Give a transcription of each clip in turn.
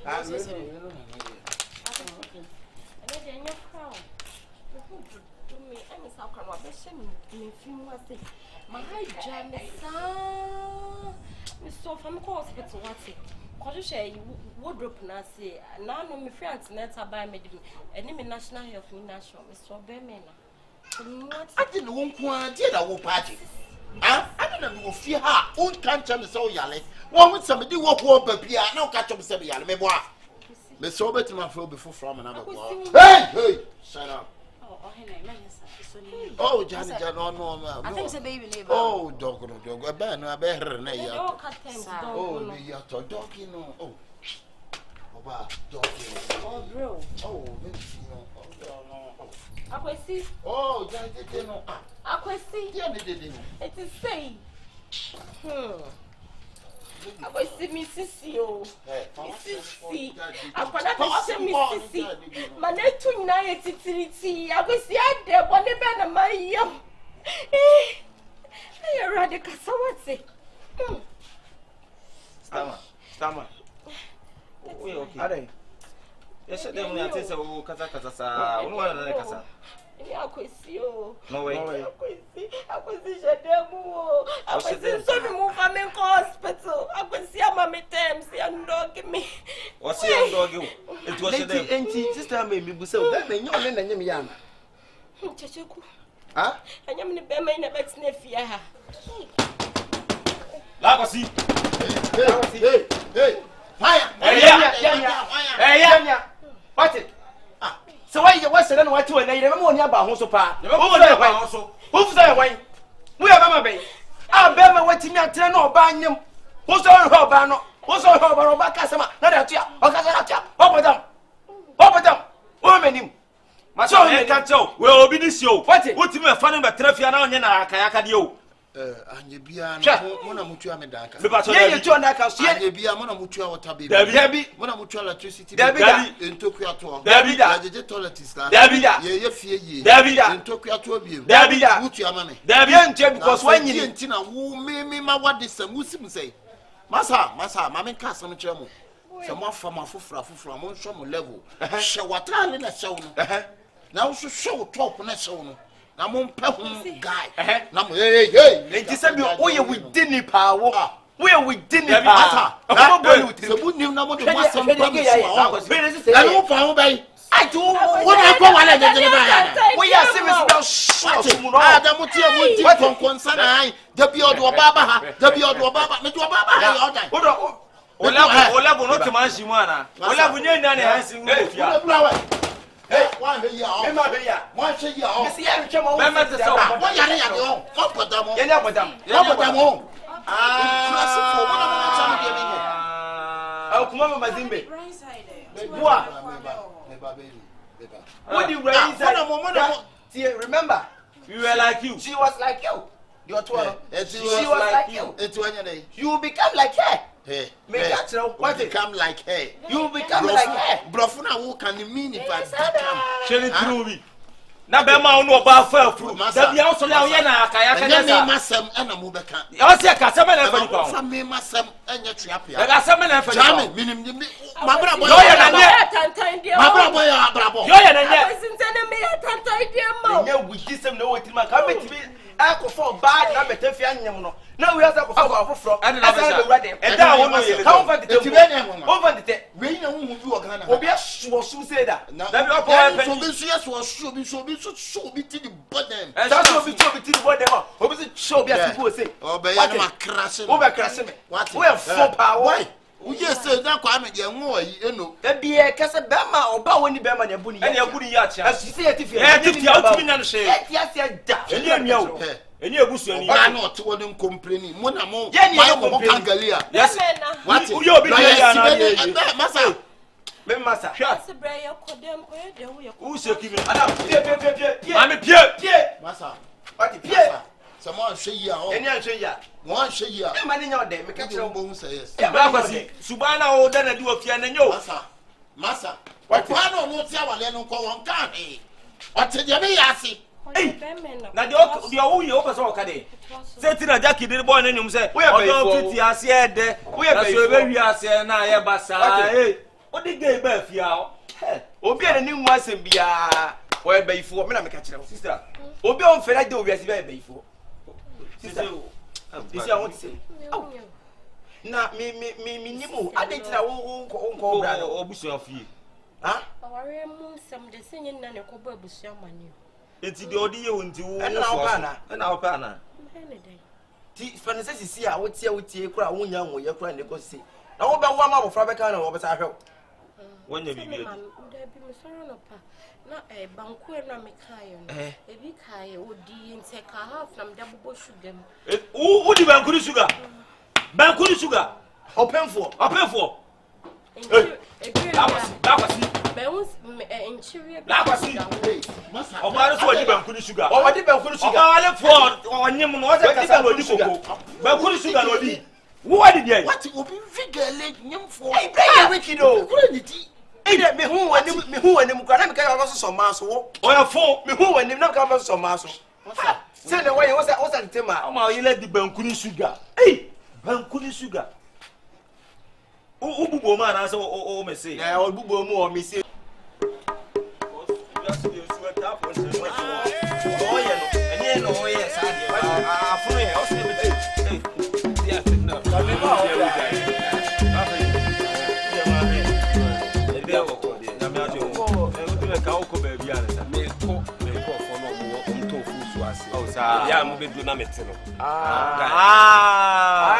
Hospital wardrobe na say now no me friends net buy me any national health national Mr. Bemena. I didn't want to that whole party. I didn't know fear her own can't me so yale. One with somebody walk over here, no catch up some yale. Me so better my flow before from another. Hey, shut up. Oh, Johnny, no. I think it's a baby neighbor. Oh, dog, a bear, no, a bear, oh, the dog, you know. Oh, dog, oh, bro. Oh, Akwesi. Oh, Johnny, no. Akwesi. It is saying. Akwesi, Mississippi. Mississippi. Akwesi, Mississippi. Manetu na yetiti. Akwesi ade bone be na mayo. Eh radical sawate. Stama. We okay. Ade. Yesterday when I say we kasa sa. We want na kasa. Akwesi o. No way. Akwesi shedemu. Akwesi so me move am in hospital. Akwesi amame terms and dog me. What's your dog you? It was shedemu. Enti sister me bi busa that me nyo na nyem ya. Checheku. Ah? Anyam ni be me na betina fia ha. La kwasi. Hey. Fire. Hey. What it? So why you was saying what you and I remember when you about hoso pa. Who say why? We are mama bay. Ah bema waiting me at no banyum. Who's on her bano? Who's on her bano bakasama? Not at ya. Okasa. Open them. Women him. So you can't tell. We will be this show. What you finding by traffic now na kayaka dio. Anye bia mona mutua medaka. Ye you turn that house. Anye bia mona mutua water baby. Debi. Mona mutua electricity. Debi. Entokua to. Debi. Jeje toilet is la. Debi. Ye fie ye. Debi. Entokua to biem. Debi. Mutua mame. Debi ente because when you ntina wo me ma wade sam wusim say. Masa mame ka sam kire mo. Se mo afa ma fofura mo nso mo level. Hye watra ne na hye wo no. Na wo so hye wo top na hye wo no. Na mo mpa hu guy na mo hey enti se bi o ye within the power we are within the power na bo with se bu nim na mo de mo asem pa mi so na mo fa ho bai ai tu wo na ko wala je je ba we are serious about shit mu no ada mo tie mo di konkonsa na ai da bi odo baba ha da bi odo baba me do baba ha odan Ola no te man shimu ana ola bu nye na hansi mu ofia hey, one here, Emma here. One here, you see, I'm coming. Remember the song. What you are doing? What put them on? Yeah, madam. What put them on? I'll come over my zimbe. What? What do you raise? Remember, we were like you. She was like you. You're 12. She was like you. It's when you will become like her. Hey, what become like her? You become like her. Brofuna who can mean it but become. Sheni through me. Na be ma onu oba fa fru. Da bia so le ye na aka ya ka na me masem na mo beka. O se ka se me na fa ni pa. Fa me masem enya tuapia. Da se me na fa ni pa. Jame minim mabra boy. Yo ye na nye. Mabra boy abrabo. Yo ye na nye. Akwesintene me tantan dia mo. Nya wudi sem na woti ma ka betimi akofo bad na betafia nyem no. Na we asa akofo afoforo. Asa be wade. E da wo no ye. Ka won fa de ti be na ho. Won fa de. We nya hu bi wo Ghana. Obi aso so say da. Da bi opo e so bi so yes wo so bi ti di bodem. That's what we ti di bodem. Obi so show bi asibu say. Obe ya na krashe. Obi krashe me. We fo power. Uye say na kwa me de nwo yi eno. Da bia kase be ma oba woni be ma na buni ya. Ene abuni ya cha. Asisi ya tifia. Tifia o timi na no she. Tifia se da. Eni anua o. Eni ebusu ani. Ba na oto woni complaining. Mo na mo. Mo kangalia. Yes. What? Uye obi de ya na ye. Masa. Me masa. Se breya kodem ko ye de wo ye. U se kimi. Ana pie. Mami pie. Masa. What pie? Someone hwe yi a o. Eni an hwe yi a. Won hwe yi a. E ma ni nya ode me ka kire wo say yes. Ba kwasi. Subana o da na di ofia na nyo. Masa. What pa no no ti awale no ko won ka he. Ote de me yasi. Na de o ye o pese o ka de. Se ti na Jackie de boy na nyum se. O do fiti ase e de. Na so e be wi ase na ye basa. Odi gay ba fia. Obi a ni nwa asem bia. Wo be ifo me na me ka kire wo. Sister. Obi on fere de obi asibe be ifo. Sister. This I want to say. Na me nimu adentina wo nko bra no obusu afie. Ha? Aware mu sem de senye na ne ko ba busu amane. Enti de odi ye wonti wo. E na opa na. E na opa na. Hene den. Ti fanese sisi a wotie kura wonya wo ye kura ne ko sisi. Na wo be wo ama bofra be kan na wo be sa hwew. Wonya bibi. Da bi me soro no pa. Na banku e na me kai no. Ebi kai odi nte ka half na me da bobo sugar mu. Udi bankuri sugar. Bankuri sugar. Openfo. Lakwasi. Beus enchiri. Lakwasi. Masa. Obare so odi bankuri sugar. Odi bankuri sugar. Obare for onyem no o se kasa no odi koko. Bankuri sugar no odi. Wo adi dey? What obi vigele nyemfo. Hey, bring wiki do. Kura ni ti. Ide me hu wanim kwa na me ka yo so ma so wo. Oya fo. Me hu wanim na ka so ma so. Say the way what's the tema. Ama you let the bankuri sugar. Hey, bankuri sugar. Ububo ma na say o me say. Yeah, obubo mu o me say. Ya mo be do na mete no. I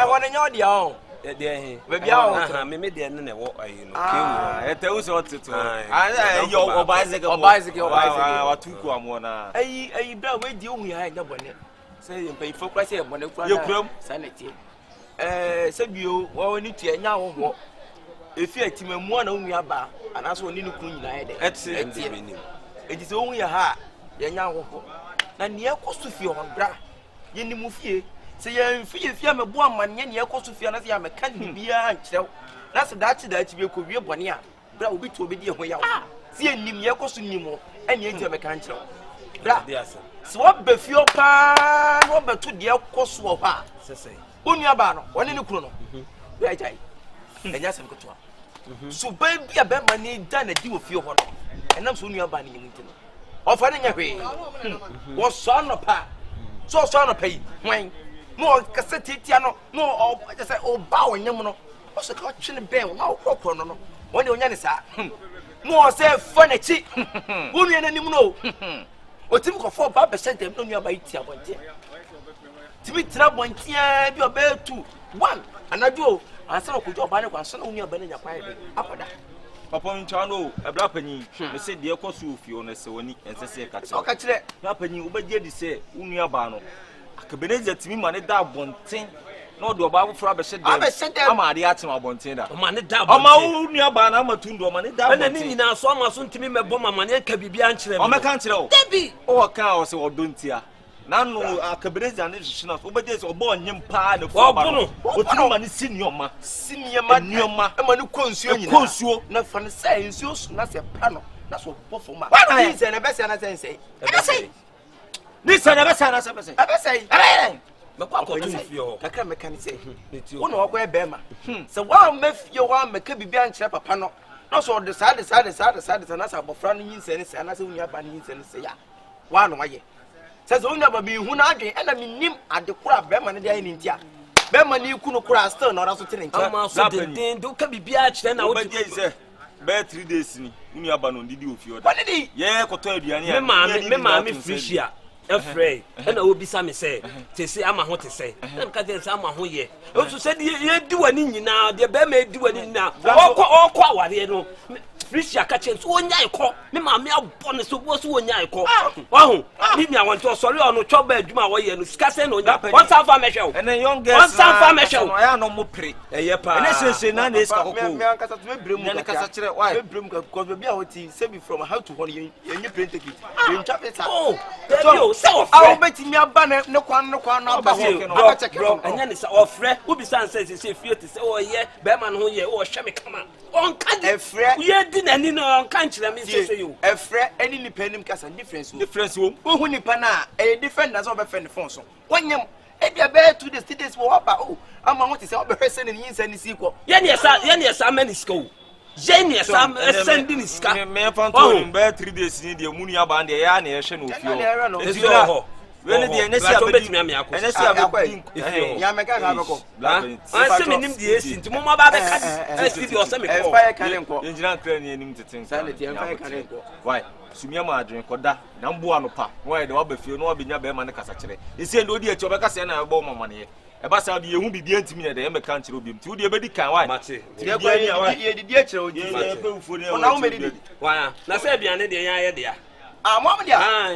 want to know the own. Dey Baby ah me dey ne wo ayi no. Kewu. Ete wo se otito. Yo obaizeke Watuku amo na. Ayi bra we di ohun ya na bone. Say mpa ifo kwa say bone kwa. Ye kuram. Sanity. Sebio wo woni tu enya wo ho. Efi atimamu na ohun ya ba. Anaso oni ne kun nyina ye de. Etse ndibeni. Enti se ohun ya ha ye nya wo ho. Na ne ekosu fie on bra. Ye ni mu fie. Se ye fie me bo amane ne ekosu fie na se ya me kan bibia nkyerɛw. Na se dachi be ko wie bone a. Bra obi to obi di ho ya wo. Se ye nim ye ekosu nim ho. Ene enti me kan nkyerɛw. Bra. Se wo be fie pa, wo be to de ekosu wo ha. Sese. Onua ba no, woni ne kuro no. Bra jai. Enya se mkotoa. So baby a be mane da na di wo fie ho no. Enam so onua ba ne nyim ntino. Ofa ne nya hwe. Wo so no pa. So no pay. Hwan. No kaseti tia no. No o just say o ba wonyam no. O so ka twe ne ben na wo krokro no no. Woni onya ne sa. No say fanachi. Wonu na nim no. O tim ko for ba be sentem no nua ba itia bonte. Timi tira bonte bi o be 2 1 anadwo ansa ko jo ba ne kwa so na nua ba ne nya kwae be akoda. Papa nchano ebra panyi me se de ekosu ofio na se woni ensese ka kire. O ka kire. Ebra panyi obagye di se unua ba no. Akabenezer timi ma ne da bonten na odo ba afofra be se dem. Ama ade atem abonten da. Ma ne da bonten. Ama unua ba na ama Tundra ma ne da bonten. Na ni nyina so ama so ntimi mebo ma ne ka bibia nkyerɛ me. O me kan kyerɛ o. Debi. O ka o se odontia. Nanu Akabenezer ne hihina so obagye se obo onyem pa ne fo ba no. O timi ma ne sinioma. Sinioma nioma. E ma ne konsuo nyina. Konsuo na fa ne sai nsuo so na se pa no. Na so bofo ma. Bana se na be se na se. Ni se na be se na se be se. Me kwa ko tu fie ho. Kakra me kan se. Wo na wakɔ ebe ma. Se wa ma fie wa ma ka bibia nkyerɛ papa no. Na so de sa na sa bofra no nyinse ne se na se unya ba no nyinse ne se ya. Wa no waye. Se unya ba bi hu na adwen na me nim ade kora be ma ne de ayi ne ntia. Be ma ne iku no kora still na ora so te ne ntia. Ama so den do ka bibia kyerɛ na wo ti se. Be 3 days ni unya ba no ndidi ofie oda. What did ye koto aduane ya. Me ma frishia. Afraid and obi sami say te say ama ho te say na ka te say ama ho ye o so say ye di wani nyina de be ma di wani nyina o kwa aware no frisia ka chen so onya ikọ me ma me abo ne so bo so onya ikọ wa ho mi mi awon to sori onu choba adwuma wo ye no sika say no onya one time fa me hwe and young girls one time fa me hwe no ya no mo pre eye pa ene sese na na iska kokko me an kasa to me brem na kasa kire why me brem ka because be a hoti say be from how to hon ye nye print ticket ye ntwa peta oh yo say awo betimi aba ne kwan na aba ho bro anya ne say ofre obi san say say fie te say o ye be ma no ho ye o hwe me kama on ka efre ye di nani no on ka nkyere me say yo efre any ni panim kasa difference wo hu nipa na e different na so be friend phone so wonyam e bia be 2 days wo aba o ama ho te say o be hwese ne yin sa ni si ko ye ne esa mani sko Genius, I'm sending his car. Me fantom be 3 days ni de muni aba de ya na ye hwe no fio. When the NSA bet me amia ko. NSA be ya meka ka beko. I say me nim de esi nti mo ma ba be ka studio say me ko. Fire can enko. Engineer kra ni enim teten. Silent ya fire can enko. Why? Sumia ma adwen koda na mbo ano pa. Why de wa ba fie no obenya be ma ne kasa kire. Esi ndo di e cho be kasa na be mama ne. E ba sa de yehu bibia ntimi na de e meka nkire obi nti wo de e be di kan why? Mate. Ye kwa ye di akire oji. Ona wo me di. Why? Na say aduane de yan ye de ya. Mama dia. Ah,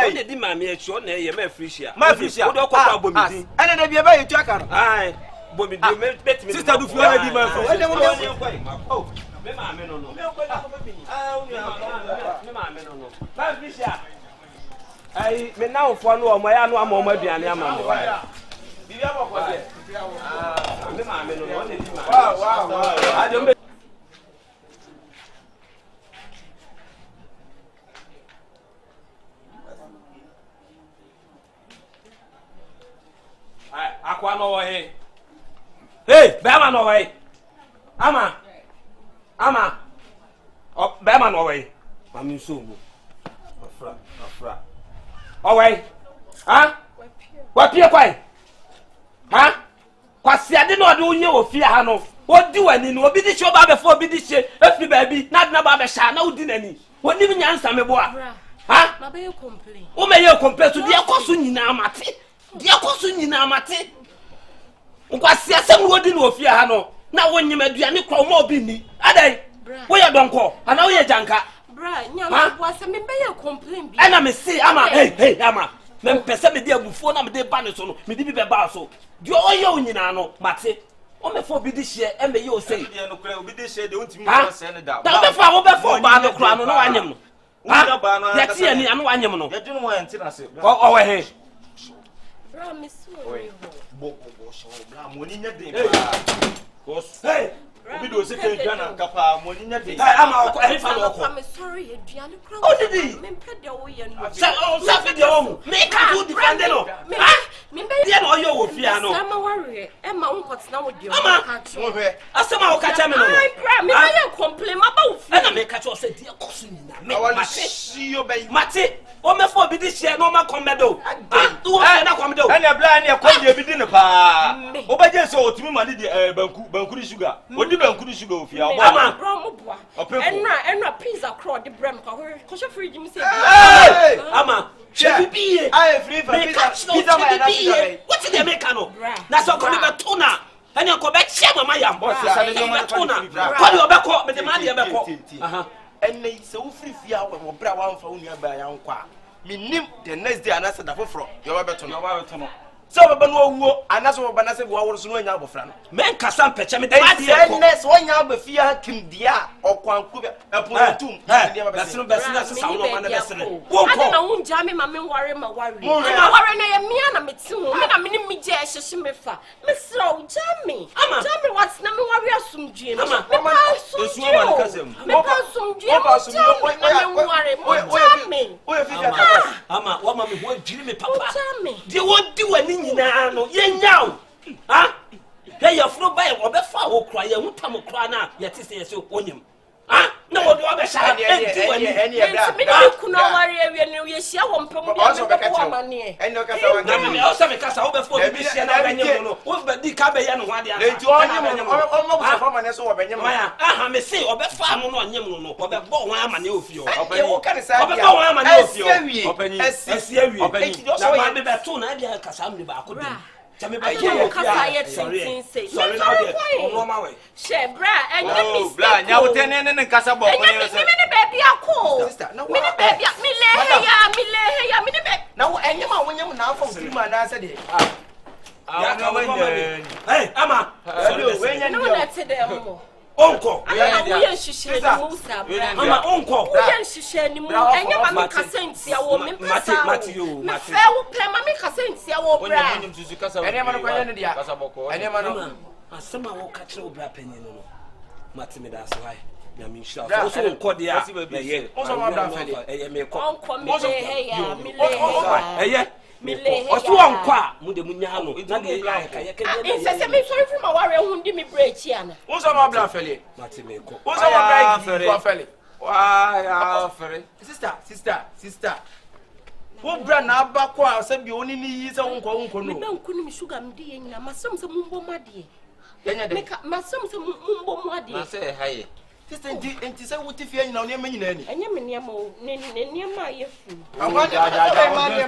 o de ma me echu na ye ma frisia. Ma frisia. O do kokwa bomidi. Ana da bia ba ye tu aka no. Ah, bomidi me bet me. Sister du fi ona di ma frisia. Oh, me ma me no. Me ko na ko be bi. Ah, me ma me no. Ma frisia. Ai, me na ofo no o mo ya no ama o mo aduane ama me. Bibia mo ko de. Ah, me ma me no. O de di ma. Wow. Ah, de akwa no wo he bema no wo he ama o bema no wo he mami so mo afra o wo he ha wa pie kwai ha kwasi ade no de onye ofie ha no odi wani no obi di che oba before obi di che efi ba bi na ba be sha na odi nani woni mi nyansa me bo a ha na be complain o me ye complain so de ekoso nyina amate de ekoso nyina amate nkwasi asem wodi no ofie ha no na wonyem aduane kwa mo obi ni adai wo ye donko ana wo ye janka bra nyama bo asem me be ye complain bi ana me say ama hey ama me pese me de abufuo na me de ba ne so no me di bi be ba so de o ye onyina no mate o me fo bi di hye e me ye o say de no kra obi di hye de ontimi ma se ne da da be fa wo be fo ba no kra no na wanyem no ya ti ani anu wanyem no ye dunu wo entina se o we he bra me so bo so bra mo ni nya den pa ko hey obi do se ke dwana kapa mo ni nya den ama ko e fa no ko I'm sorry aduane kra o didi me pede wo ye no sa fi de o mu me ka do defend no me be ye no yo wo fia no sama worry e ma unkotena wo de o ka Wo hwe. asema wo ka cha me no ai bra me be ye complain ma ba wo fi na me ka cha o se de koso nyina me mate Si yo be. mate o me fo bi di hye no ma komedo wo se na komedo ana bla na ko de bi di ne pa o ba je so otumi ma ni de banku di sugar odi banku di sugar ofia bo ama bro mo boa enra pizza crawl de brem ka ko she fridge mi say ama she bi I free for pizza my na. what did they make no na so ko be tuna ani ko be chia mama yam Boss ya de no tuna ko de obekọ me de ma de obekọ aha enne se wo free fia wo bra wa mfa wo nua ba ya nkwa minim the next day anasa da foforo ye wa beto no so baba no awuo anasa wo bana se wo woro so no anya abofra no men kasa mpẹcha me de ma de ko enne so nya abafia kimdia okwanku be epotum besino sa wo ma na besino wo ko na wo nja me ma me ware ma ware na ye mia na meti wo me na me ni mi je hyehye me fa me sra wo jami what na me ware asumdue no me pa asumdue me ware o ye fika ama wo ma me ho adwiri me papa de wo di wani nyina no ye nyaw ha he ya fro ba ye obefa wo kra ye hutam kra na ye ti se ye so onyem ha na wo do obesha enti wani me na kuna ware awie ne ye hia wo mpem bia me ko amane enne ka sa na me o se me kasa wo be fo bi hia na benyem no wo be di ka be ye no ho ade enti onyem o mo sa fa mane so wo benyem maya aha me say obefa no no onyem no wo be bo ho amane ofio ye wo ka ne sa wo be bo ho amane ofio opanyi esi awie na ma be be to na bia kasa me ba ko dem Tell me about you kasa ye tin say. Sorry now there. No ma way. She bra, enye mistake. Bra, nya wo ten ne kasa bo ko ni se. Me ne baby akọ. Sister, no. Me ne baby, me le ya, me ne baby. Na wo enye ma wonyam na afọ free man na say de. Ya ka wanye. Hey, ama. No let them. Onko. Ana wo ye hihye ni mu sa bra. Ama onko. Wo ye hihye ni mu. Enye ma me kasa ntia wo me pesa. Mati. Me fe wo pe ma me kasa ntia wo bra. Ene ma no kwanya ne dia. Ene ma no. Asema wo ka kire wo bra panyin no. Mati me da so hai. Na me shira. So onko dia. Na ye. Onso ma bra fa de. Eye me ko. Onko me le he ya, me le he. Eye. Oso ankwa mu de munya no. Na de kaya kaya. Insese me sorry for my worry hundi me break here na. Unso ma bla fele. Mati me ko. Unso ma bla fele. Wa ya fere. Sister. Wo bra na aba ko a se bi oni ni yi se wonko no. Me ban kunu mi sugar me de nyina masem se mumbo made. Yanya de. Me masem se mumbo made. Na se haye. Sister enti se wuti fie nyina oni ma nyina ni. Enye me niam o niam ayefu.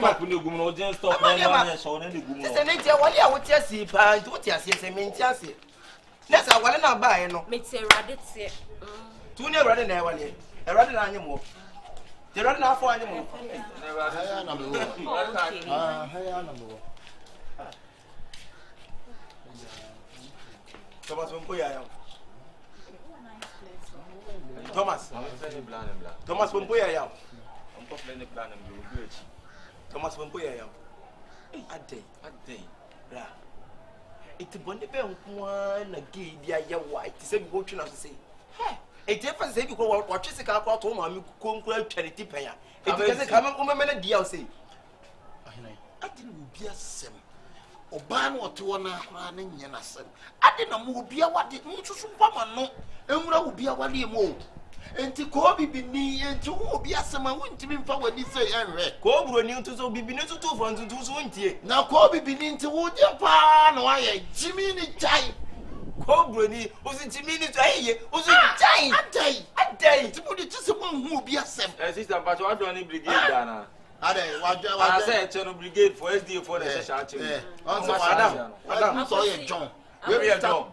Stop ni gumu no den stop na na so na ni gumu. Sister ne je wale a wuti asi pa nti wuti asi se me nti asi. Nessa wale na ba ye no. Me te rade te. Tu ne rade na wale. Rade na anyemo. Te rade na afọ anyemo. Haya na mo. Haya na mo. Thomas Pompo ya. Thomas Pompo ya. Thomas Pompo ya. Ade. Ra. Iti bonde be nko na gay dia ya wa. Iti se bi go twi na so sei. Iti e fa se bi ko wa twese ka kwa to ma mi ko nkura twariti pen ya. Iti kase ka ma ko mena dia o sei. Ahina. Ade no bi asem. Oba no ote wona akra na nye na sem. Ade na mo obi awade nsusu pama no. Enwura obi awale mo. Enti ko bibi ni enti wo obi asem a wontimi mfa wani sei enwe. Ko buro ni ntuso bibi ni tutu fo ntutu so ntie. Na ko bibi ni enti wo je pa na wa ye jimi ni jai. Ko buro ni o si jimi ni to ayeye o si jai. Adai. Ti mo di tise mo hu obi asem. Sister Pacho wa do ni brigade dana. Ade wa I say channel brigade for SD for the session team. Adam so ye John.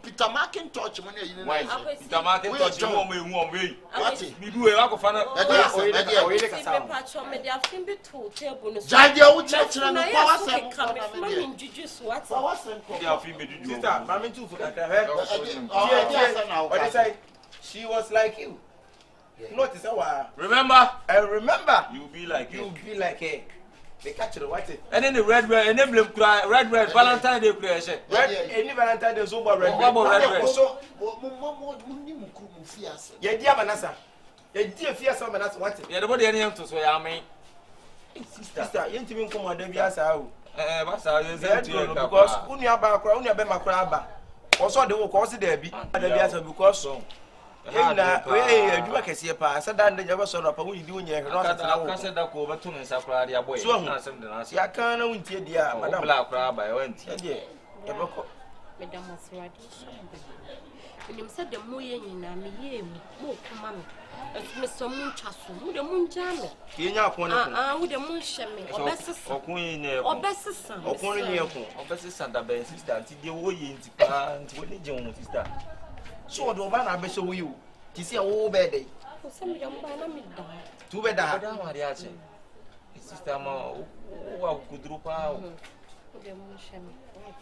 Peter Macintosh mo ne yin na. Peter Macintosh mo mo ehu o me. What? Mi du e wa ko fa na. Oyele ka sa. Me patcho me de afin be to table no. Jaje wo chira no kwa wasem ko na me me. introduce what? Kwa wasem ko. Dia fi me juju. Sister, mama tu fuka ka he. What they say? She was like you. Notice how Remember? I remember. You be like You be like her. They catch the what? And then the red and then red Valentine Day play she. Red any Valentine Day so red. So mo ni mu kru mu fiase. Ye dia manasa. Ye dia fiase manasa what? Yeah, the body any to so ya me. Sister, you ntimi nko mo da bi asa o. Ba sa you say to you because unu aba akra unu be makra aba. Also de wo ko se da bi. Da bi asa because so. Na we adwuma kese pa sa da ndanya ba so no pa wo yidi wo nye hwe no sa wo ka se da ko betu ne sa kra dia boy na sem de na sa ya kan na wontie dia madam bla kra ba yo ntie de e beko Madam Asradi. Nim said the moye nyina me ye mo kuma me. Me so mun twaso, mu de mun jame. ye nya akon ne Wo de mun hye me. Obesesa. Okun yi ne Obesesa. okon ne ye ko obesesa da be sister ti de wo yi nti pa nti wo ne je wo sister. so do ba na be so wo ti se wo be dey Ko se me dem ba na me da. tu be da Da ma dia che. Sister ma wa kudru pa o. Wo de mun hye me.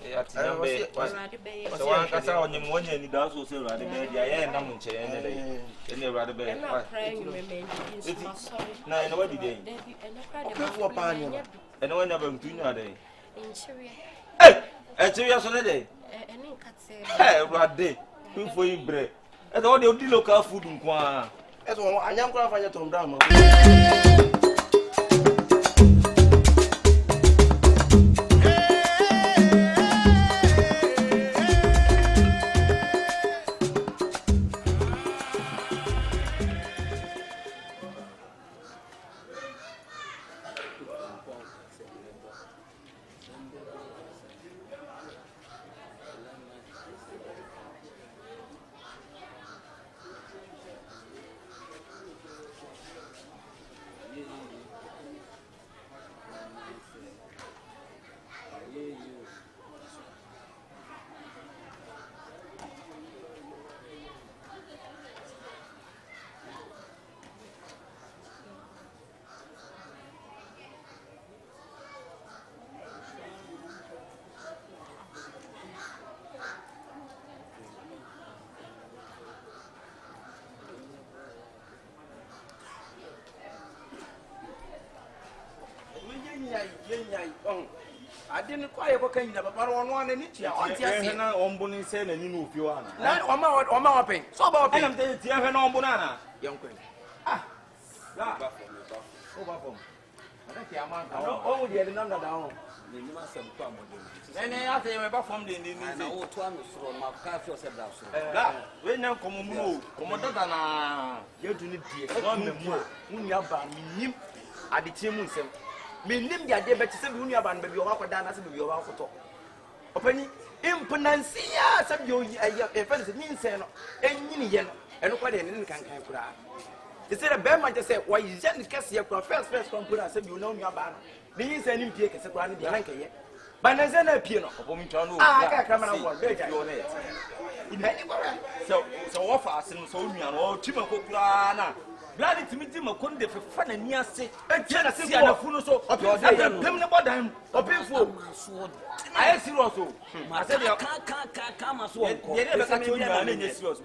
Ya ti na be. Urade be. So wan ka sa onye mo nya ni da so se urade be dia ye na mu nche ene dai. Ene urade be. Na cry you me me sorry. Na ene wa di dey. Okefo pa anyo Ene wa nya ba mtu nya dai. Inchiri. E ti ya so ne dai. Eni nkate. Urade. Fo yi bre. E do de odi local food nkwa. eso anyam kra fanya Tundra ma adin kwa ye ko kan na babaro wonu an ni tia on tia se na ombu ni se na ni no ofio ana. na o ma open so ba open Enam te tia hwe na ombu na ana. yanko La ba fo. O ba fo. Oh, yeah, the number down. Then after you ever formed in the old one from my car for said that. we now come on, Commodana, you do need to Munyaba, him at the team. Me nim ya de beti se unia ban be o akwa dana se be o akwoto opani imponancia se bi o e fa se min se no enyini ye no eno kwa de ne kan kura they say the bear man just say why you just kese ye kura first compura se bi o na unia ba no min se nim pie kese kura ne de ranka ye ba na se na pie no opom twa no ka kamera wall be ja so what for asin so unia no o tima ko kura na Bloody Timothy Makonde for fun and near say, and Tennessee and a full so of your permanent body of painful. I see also. I said, you can't come as well. They never come to me.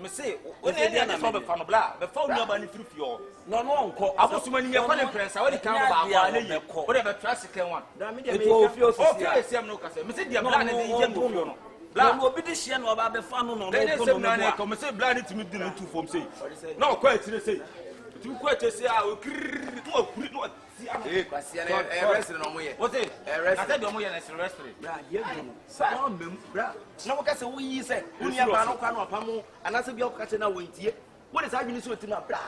Me say, when they are from a fan of blood, the phone nobody through your no uncle. I was when you're calling press. I already come about whatever traffic can want. It will feel so. I say, I'm no castle. Me say, the blood is in the Blood will be the shen of the fan on the come say, bloody to me didn't two from say. No, quite to say. Tu kwete se a o kri no wrestling no mo ye what say wrestling do mo ye na wrestling bra ye do sa no mem bra na wo ka se wo yi se unia ba no kwa no pam anase bia wo ka se na wo ntie wo de sa adwini so tinu bra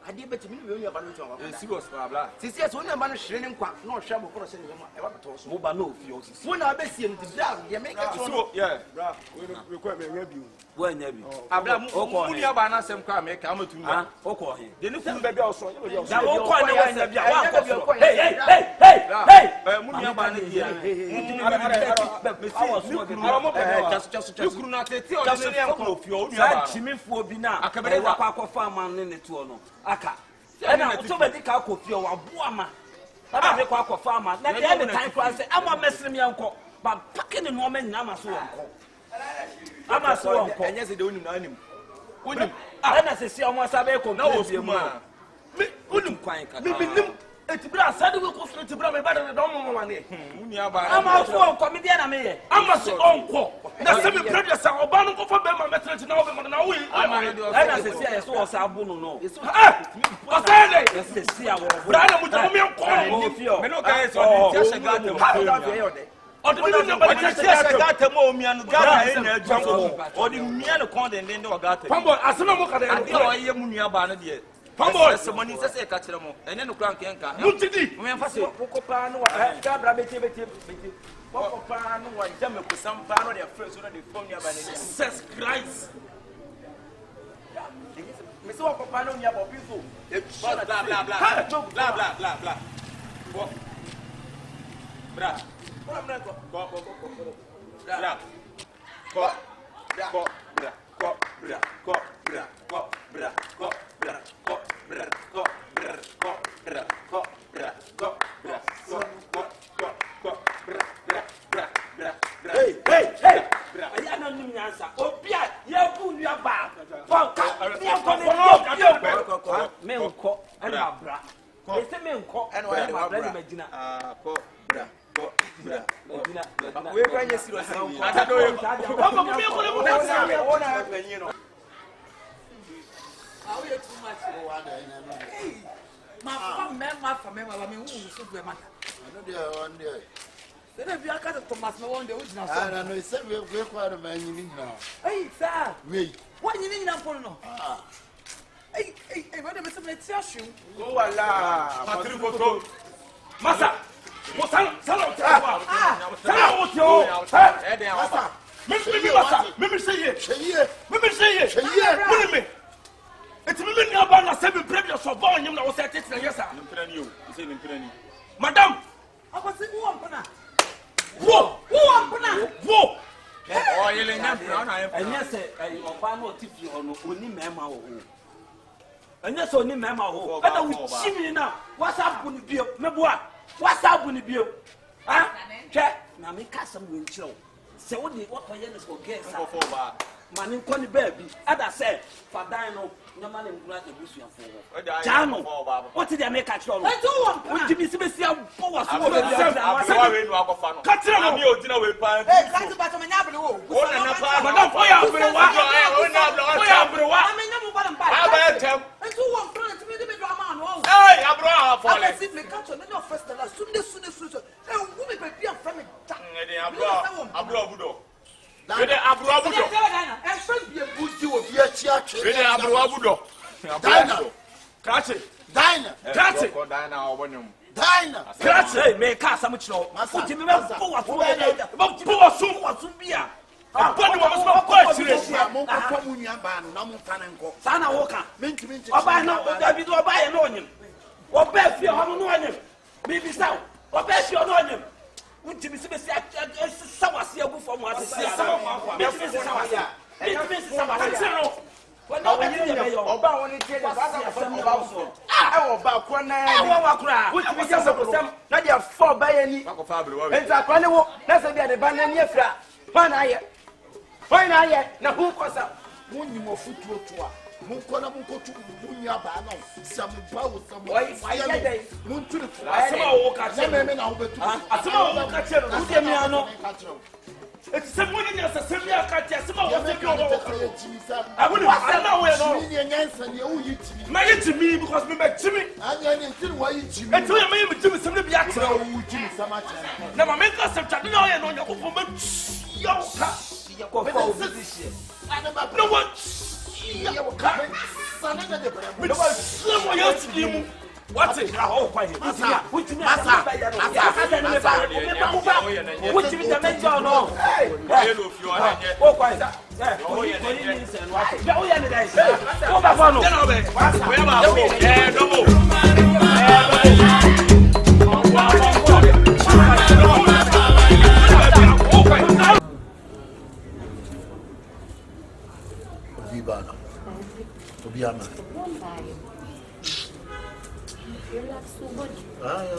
ade beti mi unia ba no twa wa serious bra sisi so unia ba no hwere ne nkwa na o hwa bo koro se ne ma e ba beto so mo ba no ofie o sisi wo na ba sie nti bra ye make it so yeah bra we kwa me nya bi wo nya bi abra unia ba na sem kwa me ka amatu na o ko he de ne kun ba bia o so da wo kwa ne wa nya bia wa ko hey unia ba na dia Akabenezer kwa kwa farm ne ne to no aka na to be dika akofie wa boama na be kwa kwa farm na dey the time class ama mesrem yanko ba pake ne no ma nyina ma so wonko ama so wonko enye se de onim na anim onim na se si omo sabe ko na wo bi mu me onim kwan ka me nim etibra sade we ko so etibra me ba de do mo wane unia ba ama so wonko me dia na me ye ama so onko na se me predia sa oba no ko fa be ma metre na wo be ma na wo na se si ya so sa bu no o say dey se si ya wo bra na mu ta me nko me no ka so di tia ga ta odi mi no ba tia ga ta mo mi anu ga ta e na adwam odi mi anu kon den den o ga ta pambo asema mo ka de ade o ye mu nua ba no de pambo se moni se ka kire mo ene no kran kenka mutidi mo en fa se ko pa no wa ga bra beti ko pa no wa jame ko sam pa no de fresh so de phone nua ba ne Jesus Christ me so ko pa no nua ba bi so bla bla bla bla bra we can yes serious Masa, masa, madam, oh you le nyam na na enye se oba na otifi ho no oni mema wo enye se oni mema ho ana wo chimi na whatsapp ni bio meboa whatsapp ni bio ha hwe na me kasam wo nchiro se wo de what ye no so guess fo ba mani nko ni baby ada say fadan no nyama ne ngura na busuafo ho jano what did they make catch all wo jimi si besi abo wa so wa we no akofa no katira mo mi odina we pa class bato me nyabere wo na na pa madam for ya abere wa for ya abere wa amenyamu bala mpa aba etem ntu wo front me de me drama no hey abro ha for le me catch on your first and soon. And women be a friend. Abro budo. And friend be a boost you of your church. Abro budo. Catch it. Diner. Catch it. Diner. Grazie, me casa much no. Put him up for beer. I put him on question. Sana Walker. Or buy no, David or buy an onion. Or bet your onion. Maybe so. Or bet your onion. Would you be someone see a booth from what is Ọba woni tie de ọba wofo ọba kwana wuti bi jẹ sọpọsẹm na de afọ ọba yẹ ni nti akwa ne wo na sẹ bi ade ba na ni afira hwan na ayẹ na hu kọsa Munyi mo futuo to a munko na munko tu munya ba na sampa wo sampa why dey munturi asema wo ka che me na wo betu asema wo ka che no de mi ano eti se mo ni asa se mi aka che asema wo se ko wo abuni asema wo no ni nyansa ni wo yitimi ma yitimi because me be timi anya ni ntiri wo yitimi eti wo me yitimi se me bi aka wo yitimi sama che na ma me ka se tade na wo ye no nya ko fo me yo ka ko fa obi shi no what What's it? Oh, quite. Which means Relax so much. After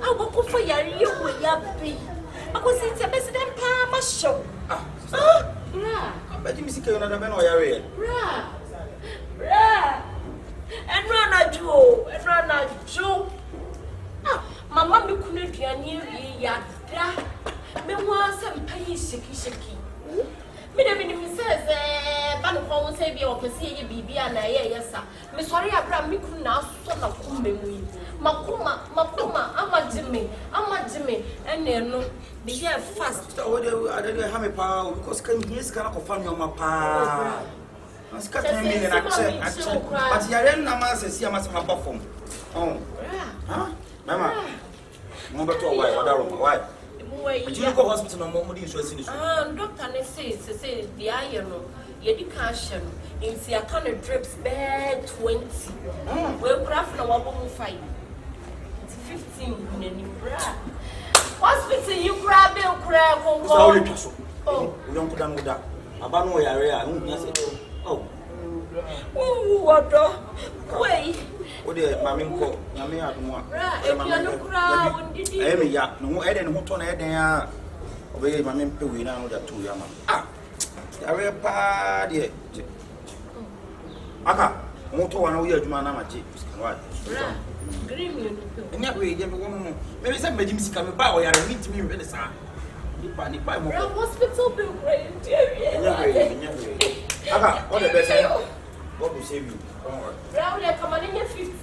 I will go for your yappy. I was in the President Palmer show. But you see another man or area. And run a Joe, and run a Joe. My mammy couldn't be a near yard. Me was some pay shaky. Me the minimum says, Banner say be or see be and I, yes, sir. Miss Warrior Bram, me could now son of Kumbe. Makuma, I'm a Jimmy, and then no, be here fast. I don't have a power because he's going to confirm your mapa. I'm scattering me an accent, but you are in a mass and see a mass of my buffum. Oh, Mamma, number 2, why? But you go hospital no more insurance. Doctor says the iron, education, in see a kind of drips bed 20. We'll craft no one fight. 15 in hospital, you grab it, crab. Oh, we don't put down with that. About no area. Oh, what? Wait. What the mammy call? Yammy, I don't want. Right, yeah, no, I didn't want on it there. Obey my men, we now that 2 yama. I will party. Aka, motor 1 year, Jumana, what? Green, and that way, maybe some Jimmy coming by or you meet me really, sir. Hospital bill, great. Aka, what the best? What will save you? Brown, come on in your feet.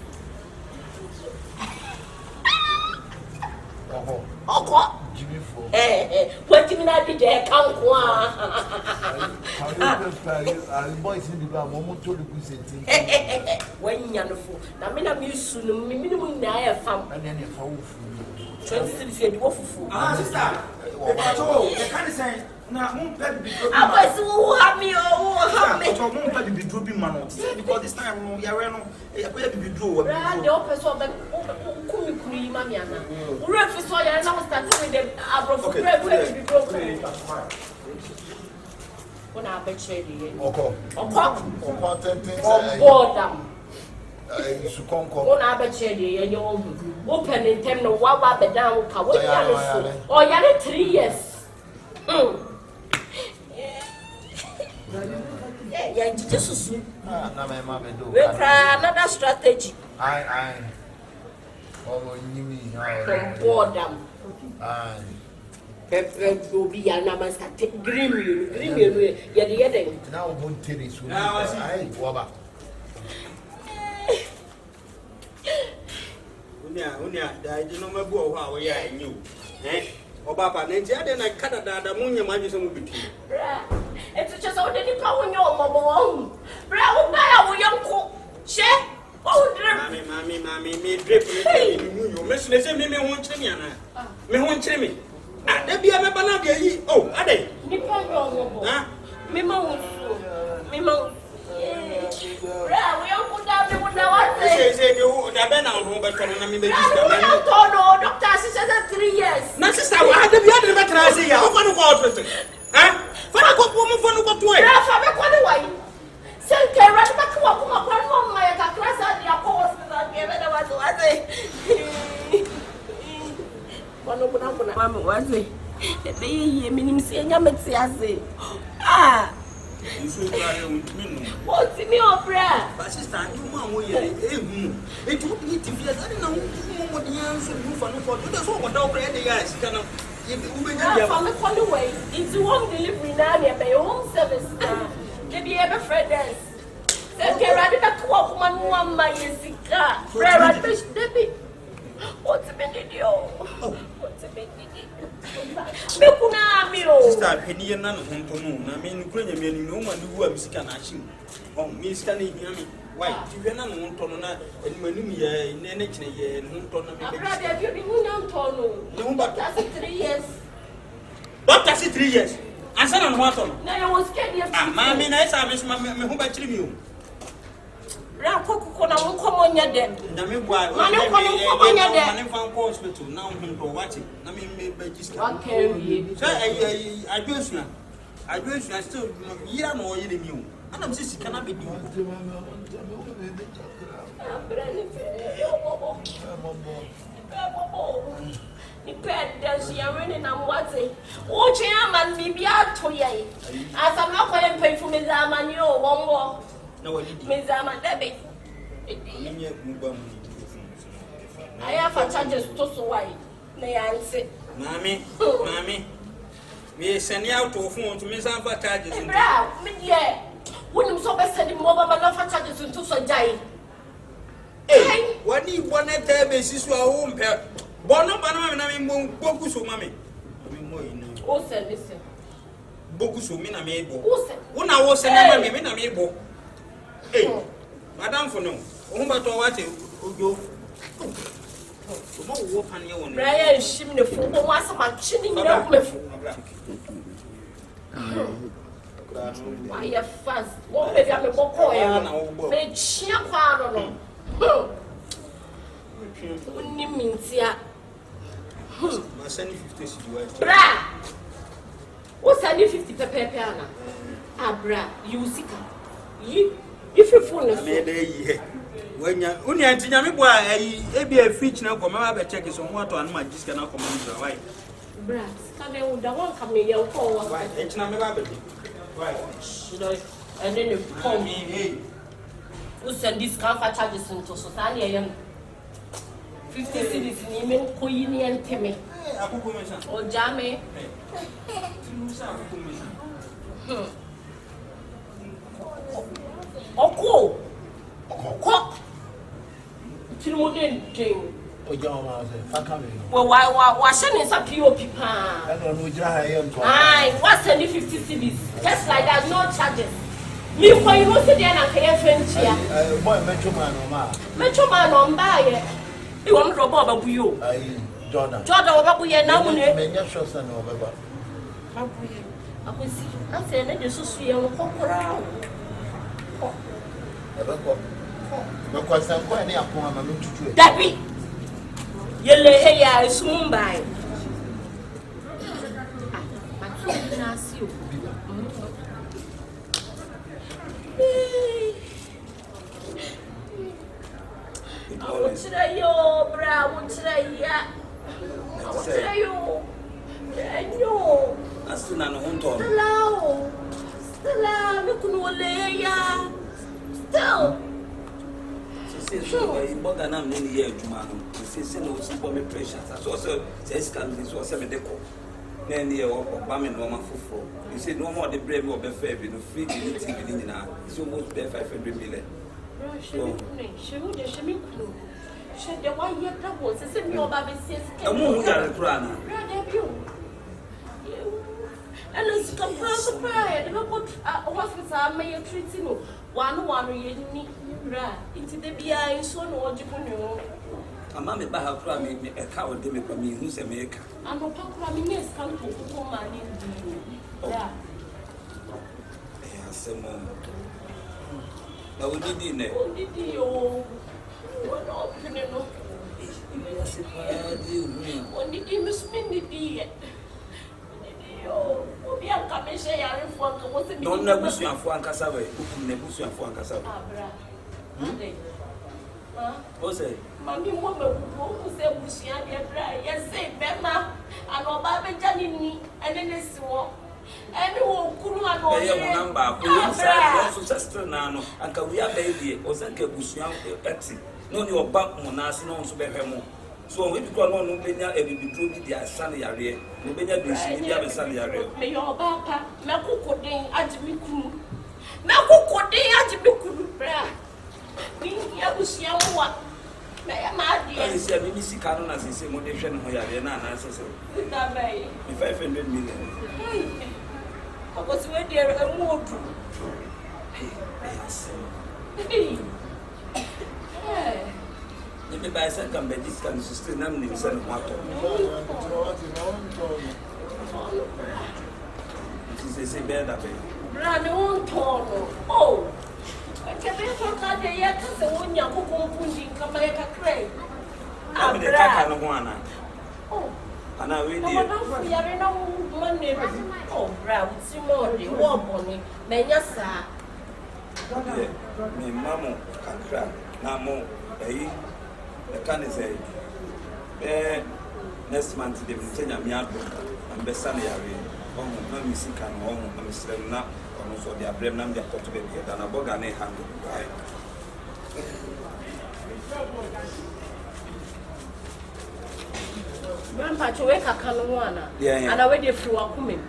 Oh, Jimmy for what do you not be there? Count one. boys in the bar, Momo told you When you're full, now, I'm used to the minimum I have found. and then you fall. 26 said, Waffle. Sister, oh, you can't say. Now, I was who have me or be dropping man because this time we are be draw. The office of the Kumi Maniana. Referee saw you and I was starting with them. I brought be broken. When I betray you, or board them. When I betray you, and your own. open in term no wawa be down ka we oh yare 3 years yeah Jesus na me ma be do we try another strategy I oh nyimi from boredom Obi ya na man start green you ya de yeden na o bon tiri so ai woba unia da je no mabu o ha wo ya enyu oba pa na nti ade na kada da munya ma je so mu biti bra etu che so de ni pa wo nyo mobo wo bra wo ba ya wo yanko she o drip mami me drip ni munyo me so se me ho nkyere mi ana me ho nkyere mi da bia me bana ga yi oh ade ni pa nyo mobo me ma wo bra wo yanko da me wo na wa se de wo da be na ho be tono na me be diska na no tono doctor she said 3 years na sister wa da bia de be tra se ya o fa no ko hospital fana ko mo fana ko to e bra fa me ko ni wai sen ke ra ba ko kuma kwa no ma ya ka class adi ko hospital ke be da wa so ate kono kuna mama waze be ye minim se nya meti ase isu bra ye untimi no o ti mi obra ba sister you ma wo ye ehu etu ni ti fi asa na mo de yan so du fa no ko do so ko da obra e de ya sika na ye ube nya fa me ko ni wai into home delivery na ne be home service ke bi e be friends se ke ra de ko kuma no amma ye sika ra de be o ti me de dio o ti me de me kuna mi o sister peni na no honto no na me nkura nya me no ma ndu a misika na ahim me sika na ehia me why ti hwe na no honto no na animanim ye ne kine ye honto na me be abra de bi hu nya honto no ne hu ba 3 years doctor 3 years ansa na no honto no na you was scared you ma me na isa me hu ba chiri mi o ra kokoko na won komo nya de na me bua ma ne komo nya de ma ne fan ko hospital na honto wati na me be jiska okay say adwesuna still yira no yire mi o ana me sika na be di ni pede ya rene na mwate o che aman bibia to ye asam na kwa pay for me zaman yo wongo na walidi me zaman debe nye mba mu aya fa charges to so why na ya nse mami me send out to phone to me some for charges bra me ye woni so be send mo ba na fa charges to so jai wani boneta be sisu a wo mpe bono bana na me mo boku so mami mo ina o se listen boku so mi na me bo o na wo se na me na me bo madam for no o humba to wate ojo so mo wo pan ye won Brian shim ne fu ko wasa ma chini ni na me fu why fast wo be ya me boko e me chia kwa no Uni mintia. Ma send 50 cedi. Bra. O send 50 pepe ana. Bra, you sika. If you phone us. Me dey here. Wanya, uni antinya me boa e bi a fridge na ko ma ba check so ho ato anu ma jiska na ko ma nza why. Bra, sika be unda won ka me ye ko wa. Why? E china me ba be. Why? And then you call me. Hey. O send this can for charges into so tani ye 50 cedis ni men ko yini enteme. Akuko me san. O jame. Musa akuko me san. Oko. Tinu den den. O jaw ma se faka me. Wa shani sa POP pa. I don't know jira here nto. Ai, what's the 50 cedis? Just like that, no charges. Me ko you no say there na kaya French ya. Boy metro man o ma. Metro man on Mbaa ye. I won ro ba bu yo. Ai Jordan. Jordan wa ba bu ye na mu ne. Me nya sure say no beba. Ba bu ye. Akwesi. Ase na de susu ye wo kokora. Me ko san ko ni akon ama me tutu e. Dabi. Yele he ya Mbaa. Na si o. What's yo, bra? What's kunole ya. Still. So more than I'm many years to man. Say no for me pressure. So say scan this was 7 deco. Then year of Bama normal for. You say no more the brave or be fair, no free TV in now. It's almost there 500 million. She would she the 1 year trouble, say me or baby says, a moon got a crana. And it's come from pride. Never put hospital may treat you. One you need into the beer so no you. A mammy by her cramming a cow demi from me who's a maker. And no cramming is come to woman in yeah. Some more. Now we did in it. Oh, did you? What opening? When did you miss me? Don't never see a foreign cassava. Never see a foreign cassava. What's it? Mammy, woman who said, yes, say, Bema, and Obama Janini, and then this war. Anyone couldn't have Mbaa, also sister Nano, and Kawia baby, or Zanka Busian Etsy. No, your back monas, no, so behemo. So when you call on Nubenia, and you do the Sunny area, Nubenia, do see the Sunny area. May your papa, Maku Coding, Ajimiku, Maku Coding, Ajimiku, Bra. We have Busian. I said, we see Canon as he said, motivation, and answers. If 500 million. I was where there a more. Maybe by second, but this can sustain them in some water. She says, better. Run on tall. Oh, I can't be yet. The one young who come by a crane. I'm the Takana. Oh. And I really oh, brown, Simone, warm on me, Mayasa. Me, Mamma, and crab, Namo, the can say, next month, they will tell me out and the sunny area. Oh, no, Miss Can, home, and Miss Lemna, and also the Abraham, they are to be here, and a bogane handle. Grandpa, to wake a Kaluana, and I waited for a woman.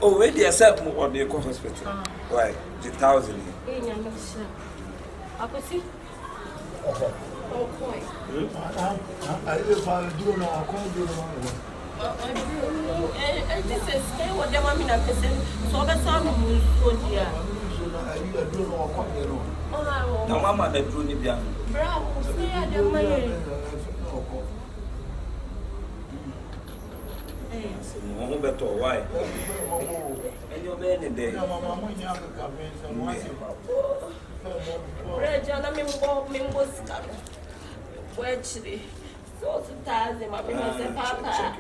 Oh, wait, yourself or the hospital. Why? 1,000. I could see. Oh, quite. I do know, I just say what the woman have said, so the son will go dear. No, Mamma, the Junior Bian. Bravo, say I don't mind. Mo beto why and your baby day Regina Mimbo Wedgely so sometimes my baby papa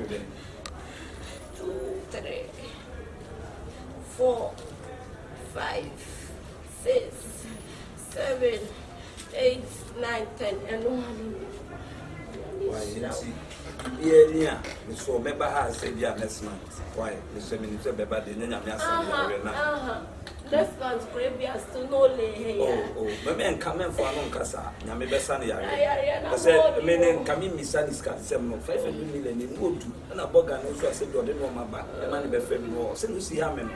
2, 3, 4, 5, 6, 7, 8, 9, 10 and 1. Why yeah, so member has said yeah next month. Why? The 7 minutes beba de nyanya me asem na. Next month previous to no lay. Oh, me en come for anon kasa. Nyame besa na yare. I said me en come misa this can say no 500 million in go do. Na boga no so say do de no maba. E man be fe no. Say no see ha me no.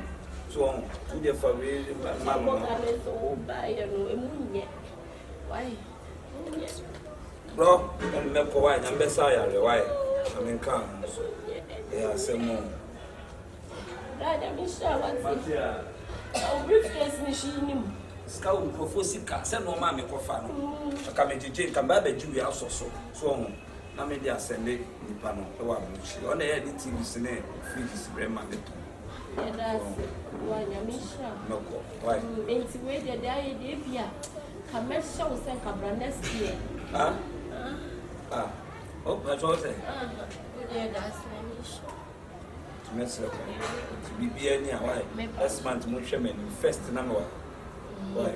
So to the for we mama no. Oh buy no emunye. Why? Bro, and me ko why nyam be sa yare why? I mean come. Yeah, say more. Dad, I'm sure what's it? I'll briefcase machine. Scout Profosica, send no mammy cofano. I come to Jane, come back, but you also so. I made the assembly in Pano. On the head, it's in the Senate, Fridges, Bremen. Yeah, that's why I'm sure. No, why? It's where the idea. Commercial send Cabra next year. Ah? Oh, that's what I say. Yeah, that's my mission. To mess up. To be near why? Last month, Mushaman, first number. Why?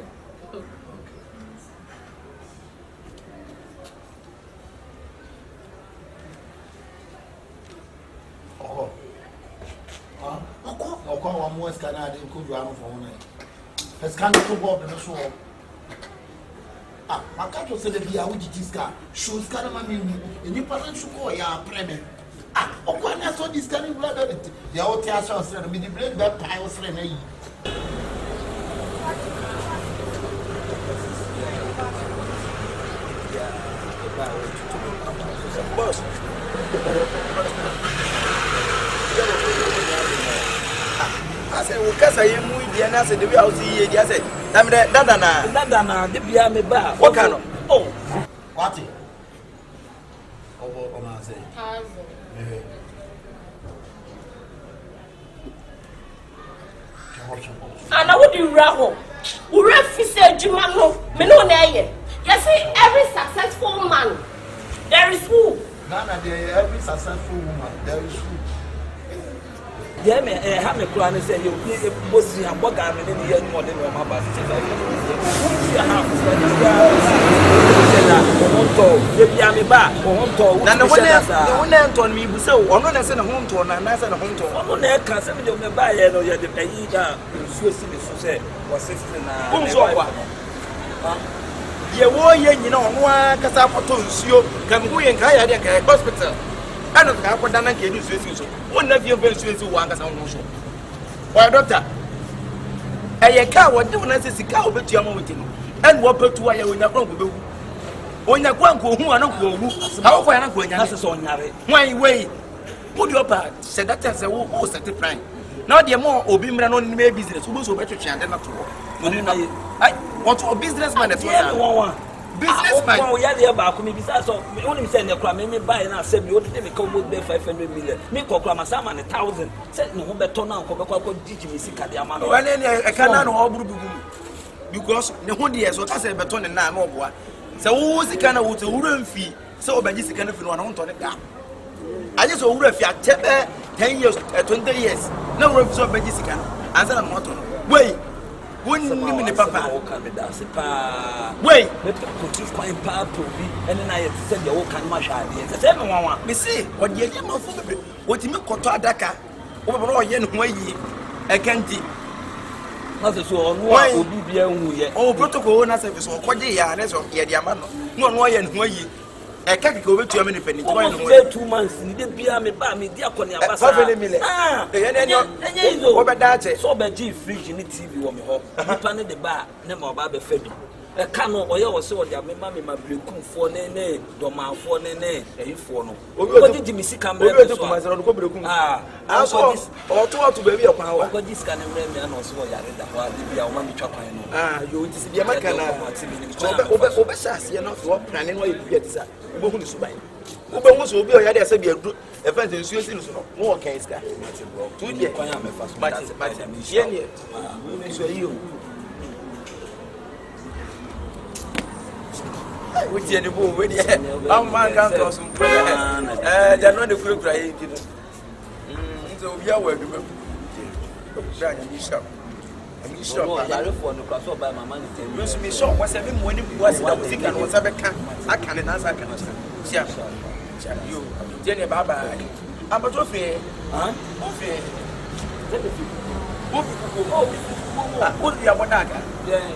Oh, one more first can I didn't could run for one. First can to go up in the show. Ah, my cat was said to be a witch car. Shoes can I mean, and you parents should go ya premier. Ah, oh, when I saw this kind of blood, the old Tasha said to be the blade that pie was Renee. Boss. I said, we can't say you moved the answer the way I see. I said, Dana, the beer me bar. What kind of? Oh, What? Oh, I say. And I would do raffle. We refuse to man. You see, every successful man, there is who. Nana, every successful woman, there is who. Yeah, me, have me cry and say, you both see a bug and then you more than my bus. I don't have what Dana can do. One of your friends will want us on show. Why, doctor? A car, what do I say? Cow, but you're moving. And what put to why when you're wrong. When you're going who are not going, how far I'm going, that's on Yari. Why, wait, put your part, said that as a who set the prime. Now, the more Obimran on may business, who was better chance than not to work. I want to a businessman as well. Businessman, we are there about me. Besides, only send your crime, me buy and I said, you only come with 500 million. Me call Cramassam and 1,000. Said no better now, Digital. When I cannot all because the whole year, so I said, Beton and Namo. So, who was the kind of wooden fee? So, by this kind of one on the gap. I just over if you are 10 years, 20 years. No room so by this kind. As I'm not wait. Wouldn't you papa? Wait, put you quite powerful, and then I said the old can much ideas. The same one, me see what you know for the what you make Cotta Daka over all yen way a candy. Not so why will be oh, protocol service or what they are, or Yadiamano. No one yen way. I can't go to a minute. 2 months, and didn't be a me, dear Conia. Ah, and over that, so by G fridge in the TV on me home. I planted the bar, never Baba Febby. A canoe or you so that my mammy, my blue coon for nene, Doma for nene, a for no. What did you see come back to my son? Ah, I saw this or 2 to baby of power. What this can remember and also Yarida, your mammy chopper. Ah, you will see the American Obesas, you're not planning what you get. Who is to buy? Who wants to be a yard as a beer group? A friend in Swiss, more case. 2 years, you. Which any boom, with the man can't cross some prayer. They're not the group crying. So we are working. So I for the cross by my money. Use me so was having when it was and was ever can. I can answer. I can answer. You, Jenny Baba. I'm a trophy. Huh? Would be a Bonaga.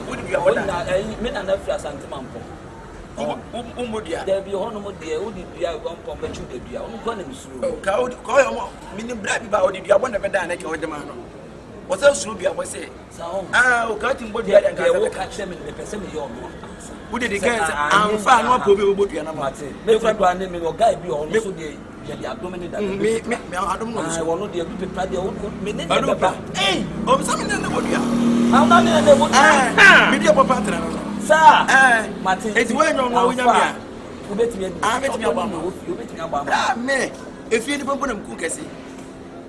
Would be a Bonaga. Men and after Santamampo. There be one dear, who did be a one pump and shoot the dear. Only one is through. Call meaning black about it. You are one of a dynamic or the man. What else should be? I was saying, ah, got him, but I will catch them in the person. Who did the case? I'm far more probably would be an amateur. Maybe I name or guy be on the abdomen. I don't know. I want to be proud of me. Hey, oh, something in the body. How not in the wood? Media partner, sir. Martin, it's when you're going to who bet me. I bet me about me. If you didn't put them cook, I see.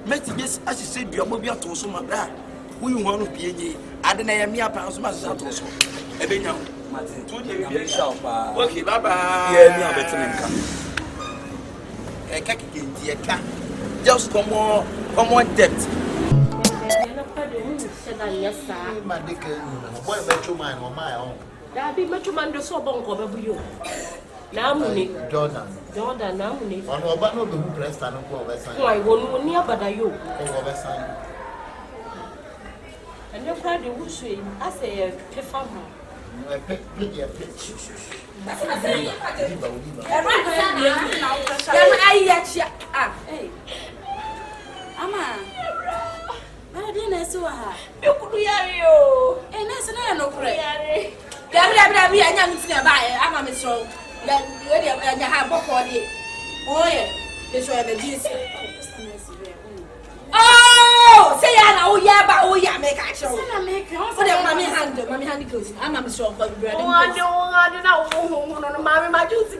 Make this as you said, your mobile to some of that. We want to be I don't know me up as much as also. I don't know. Okay, bye bye. Yeah, better a khaki, a cat. Just come on, debt. Yes, sir. My dick, what about your mind on my own? That be much man the so bon over you. Now, Jordan, now, on about no who pressed and over sign. Why won't near but you? Over sign. And your crowd, you wish you, I say, a farmer. I pick your pitch. That's what I say. I didn't see her. You could be a and that's an no prayer. I am so. Then you have both body. Oh, yeah, you should have a Jesus. Oh, say, oh, yeah, but oh, yeah, make action. For the mommy hand goes. I'm sure for bread. Oh, I don't know, my juice.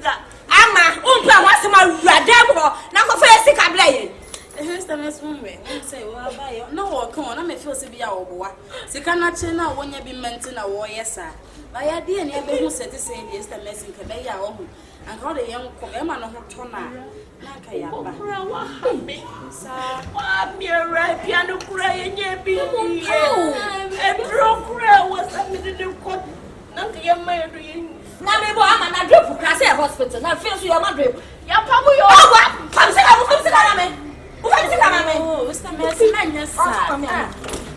Amma, what's my radar? Now, for a sick, I'm playing. Here's the next woman. Say, well, buy no, come on, I may feel to be our boy. So cannot tell now when you be meant in a war, yes, sir. By idea, never who said the same is the messing Cabaya home and call a young Coleman of Tundra. Nakayama. Mere right piano crying, yeah, be a broke was submitted to court. Nothing am I doing. Now, I'm not drip for Casa Hospital. Now, feel you are not drip. You're probably all what? Come sit down. Oh, it's the mess.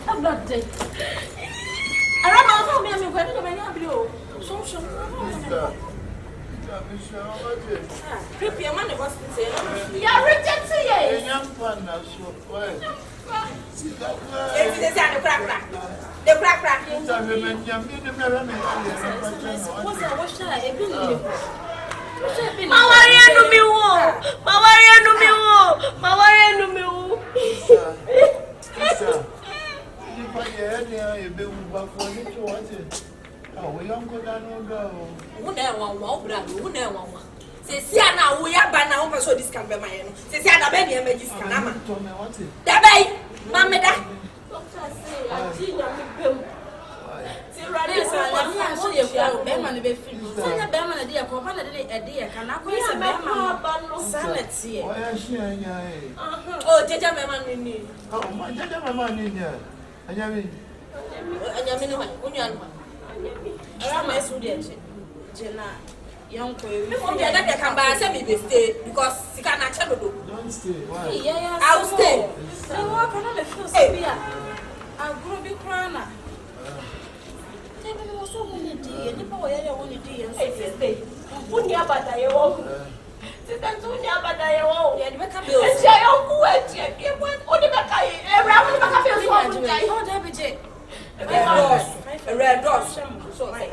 I'm not dead. I don't know how many I'm going to be. So, your money was to say, you're rejected. Young one, the crack. Young boy, I come back and stay because you cannot tell me. Don't stay. Why? I'll stay. So what can I feel severe? I'll grow big crana. Tell me what's so many days. You know, I only day and stay. Wouldn't you about that? You won't. That's only about that. You won't. Yeah, you make a bill. It's your own word. You went on the back. Everyone back up your phone. Oh, David. A red dog. So, right.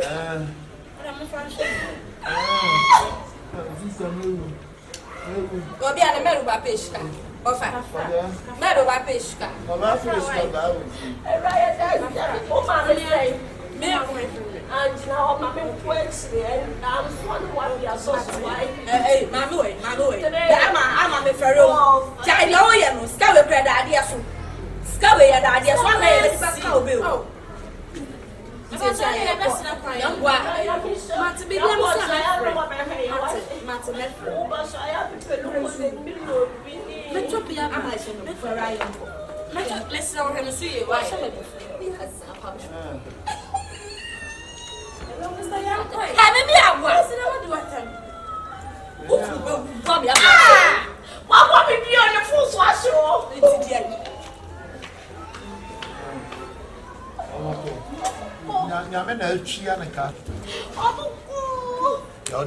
I'm a French. Go be a metal by Pishka. Or metal by Pishka. And now I'm works and I'm one we are so sly. Hey, Mammy, I'm a fellow. I know you, Scout bread idea. Scout idea. So I'm a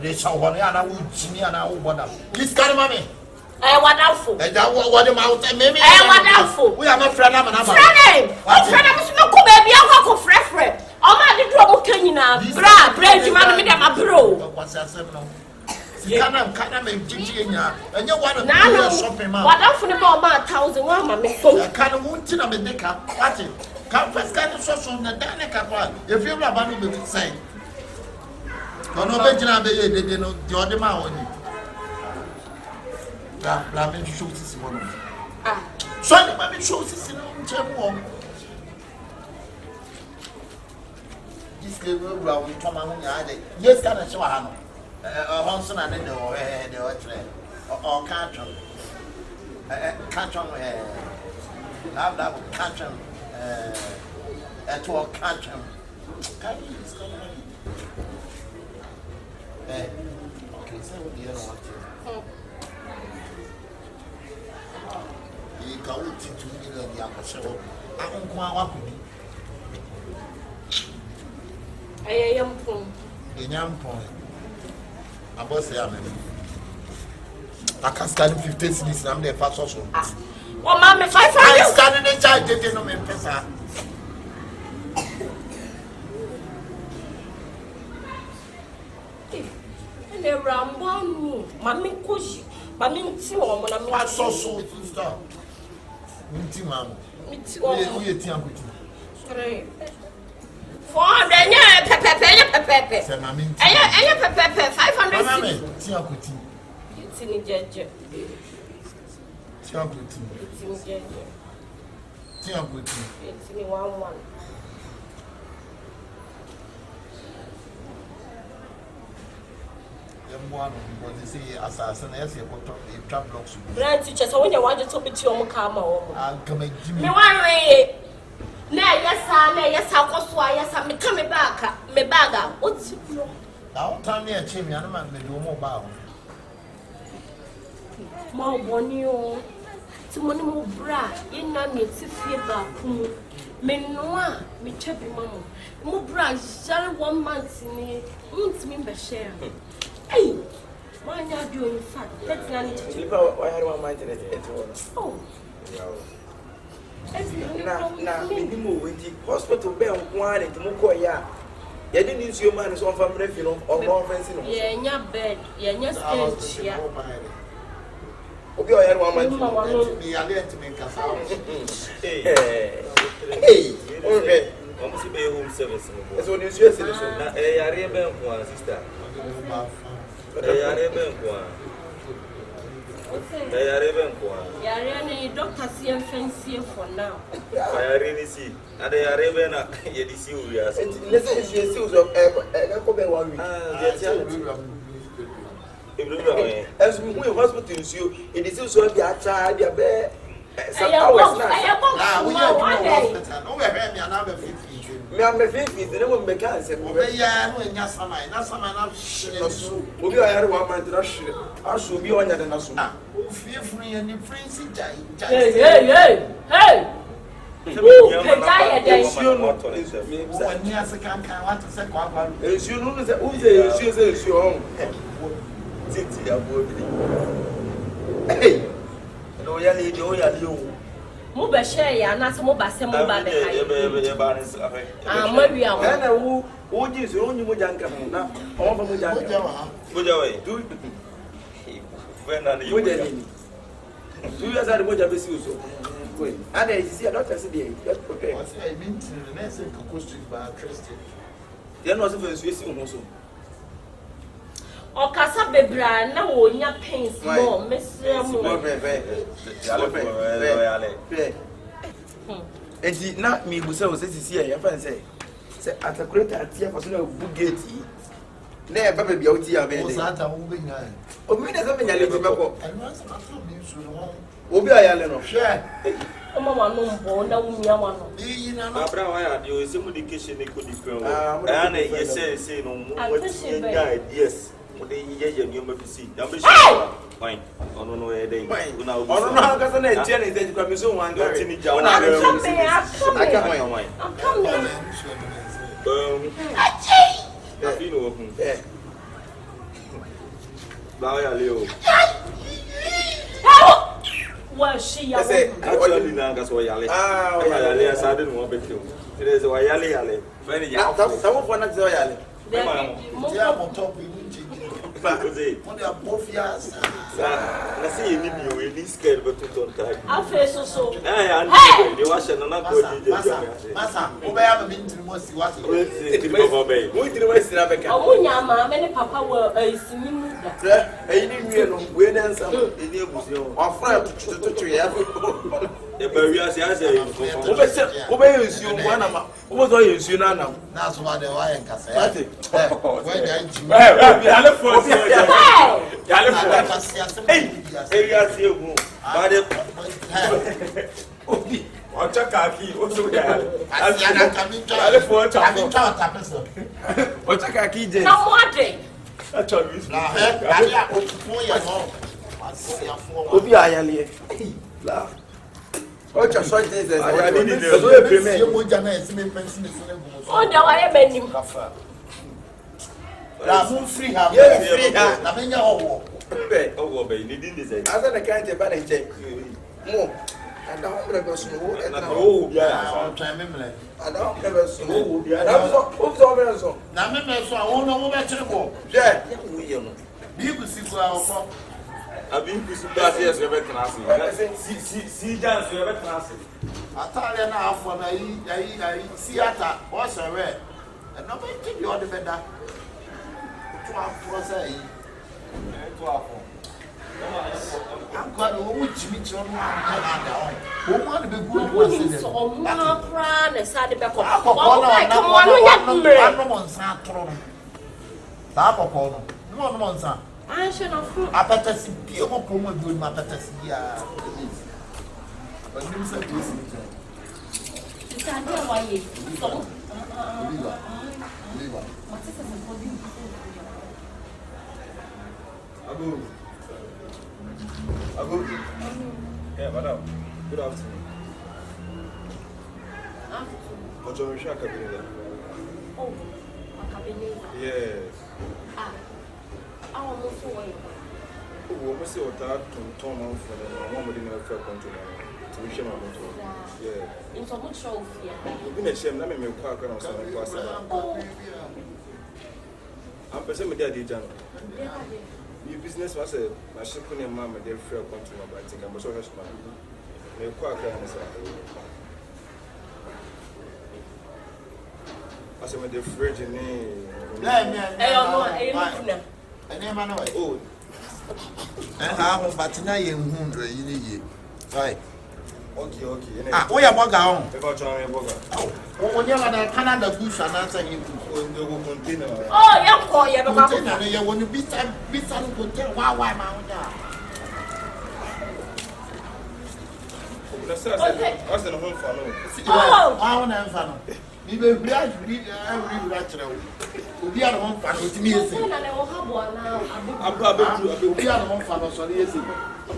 this one, and I would see me and I would want this kind of money. I want out and that what about maybe I want out we are my friend. I'm a friend. Baby, I'm a friend. I'm not the trouble. Can you now? Bread, you man, I'm a bro. What's that? Can't make Gigia, and you want to shopping. What else for about 1,000? I can't want to make the car. What's it? Come first, kind of social on the Danica. If you're about to say, no, Benjamin, they know the other man. Ramen shows this one. So the baby shows this in Chemo. This girl, Brown, Tom, yes, can I show her? Honson and then or Cantron. Cantron, have that Cantron, at all Cantron. Okay, so what do you want to? He got to me the show. I don't want to be. Yampon. In Yampon. I was there. I can stand 15 cities. I'm there fast also. Oh, Mamma, 500. I stand in the child. They didn't know me. And the Rambo, Mammy Cush, Mammy Tio, I saw so stop. Minty Mamma. Who 400, Pepe. 500. It's in the judge. It's in 1. What they say, assassin, as you put a trap blocks. Grand teachers, I want you to be to your Mukama. I'll come and give Me one way. Yes, I'm coming back. Me baga. What's now? Tell me a chimney, and man, may do more bow. More bonio. To money more bra. In none, it's a fever. Men no, me chubby mamma. More bra, shall 1 month in it. Won't mean by share. Hey, why not you in fact? Let's not need to. Why I don't mind it. Oh. Na minimum with the hospital bell one and Mukoya. You didn't use your man as one family, you know, or more fancy. Yeah, bed, yeah, stage, yeah. Okay, I had 1 month. Me, I didn't make us out. Hey, okay. Almost be home service. That's what you say. I remember, sister. I remember. Yeah, doctor see and fancy for now. I really see. And they are even a serious. Listen, she is as we went hospitals, you it is also a child, your bed. Some hours now. We are hospital. No, we have another 50. Me am 50, they won't make us. Yeah, no, that's some. We are 1 month. I should be on the national. Feel free and free. Hey! Move share ya na some ba se mo ba de kai. Maria. Na wo ji so onyi mo janka na o ba mo janka. Moja we. When are you? Do you say moja be si so? Wait. And I see a doctor say dey. Just prepare. What I mean to the next question by Christian. They no say for so si so. O kasa bebra na wo nya pains more mesre mo. Enti na mi busa o se sisi e fan say atakureta atia for so na bugeti na e baba bia oti ya be dey. O sata wo be nya. O mi na so me nya le meko. I know some of you so no. Obi ayale no. Share. O mama no mbo na wumia wa no. Abra wa ya dey o se medication e ko different. And e say no what yes. They ye new mafisi. Fine. Ono no e dey. Una obi. Ono no ka so na tie na dey kwa mi so wan gare. I come Afino open. Ba ya leo. Well, she ya. Actually na ga so yale. Yale asade no obetio. It is wa yale. Very ya. Some for na so yale. Yeah, on top we on the bofias. Na see ni bi o ni scared but to time. Afeso so. And they wash na na go di. Masa, o be ya me ntiri mo si what? Ti baba be. Mo ntiri mo si na be ka. Omunya ma me ne papa wo isimi mu da. Eyi ni nwie no, we na nsa mo. Eni ebusi o. Afra tututu ya. E ba wi ase ase. O be yensu mo na ma. O bo so yensu na na. Na so wa de wa en kasa. When ya nchi. Yale for Yale for. Area see ogun. Ba de Obi. Ocha kaki, o so yale. Asiana kamita. Yale for ocha. Kamita tapesa. Ocha kaki je. Na mwade. Acha wi. Na ali a ofuo ya no. Asia fo. Obi ayale. La. Ocha so je ze. Ayale ni so e premier. Se mo jana esi me pensi ni so le go. O da wa ye benim. Kafa. na mo free ha na menya owo be owo be ni din dey asa na kan je ba na nche mo ada ho mre be so wo na owo bia ya try me mle ada ho mre be so wo bia na so wo so mre so na me me so awon no mo be kire ko je wo ye no bi ku si ku awon abi ku si ba se so be tenase si jan so be tenase atale na afọ na yi si ata o so we no be ti bi o de beda to afọ say yi to afọ Agora o último tiro não nada on. O mano be good você. So mo pra na sade be ko. Não monsa tro. Tá popó não. Não monsa. Anche no fru. Apata se pio mo pomo do ma apata se ya. Mas não sei disso. Sade wa ye. So. Liga. Mas você não pode. Ago. Yeah, madam. Good afternoon. Afternoon. Hene Akabenezer. Oh, Akabenezer. Yes. Awo mo so wo. Oh, we say what that to man for the one within the fair control. To share my control. Yeah. In so much show fear. We been a shame na me kwa kwa na so na kwa sa. Oh. I'm person me dey Jano. My business was a machine kun ma me dey fair control but I think I'm so rush man. Me kwa kwa na sa. Asa me dey fridge ni. Oh. How but now you hundred you right. Okay. Ah, we are boga on. E go try me boga. Oh, you are na Canada goose and answer him. O container. Oh, yeah, call you about. Container, you want to be some container. Why ma onda? What's the home for no? Oh, I want to fan. We will be every natural. We are home fan with me. na le wo habo na. We are home fan sorry yes.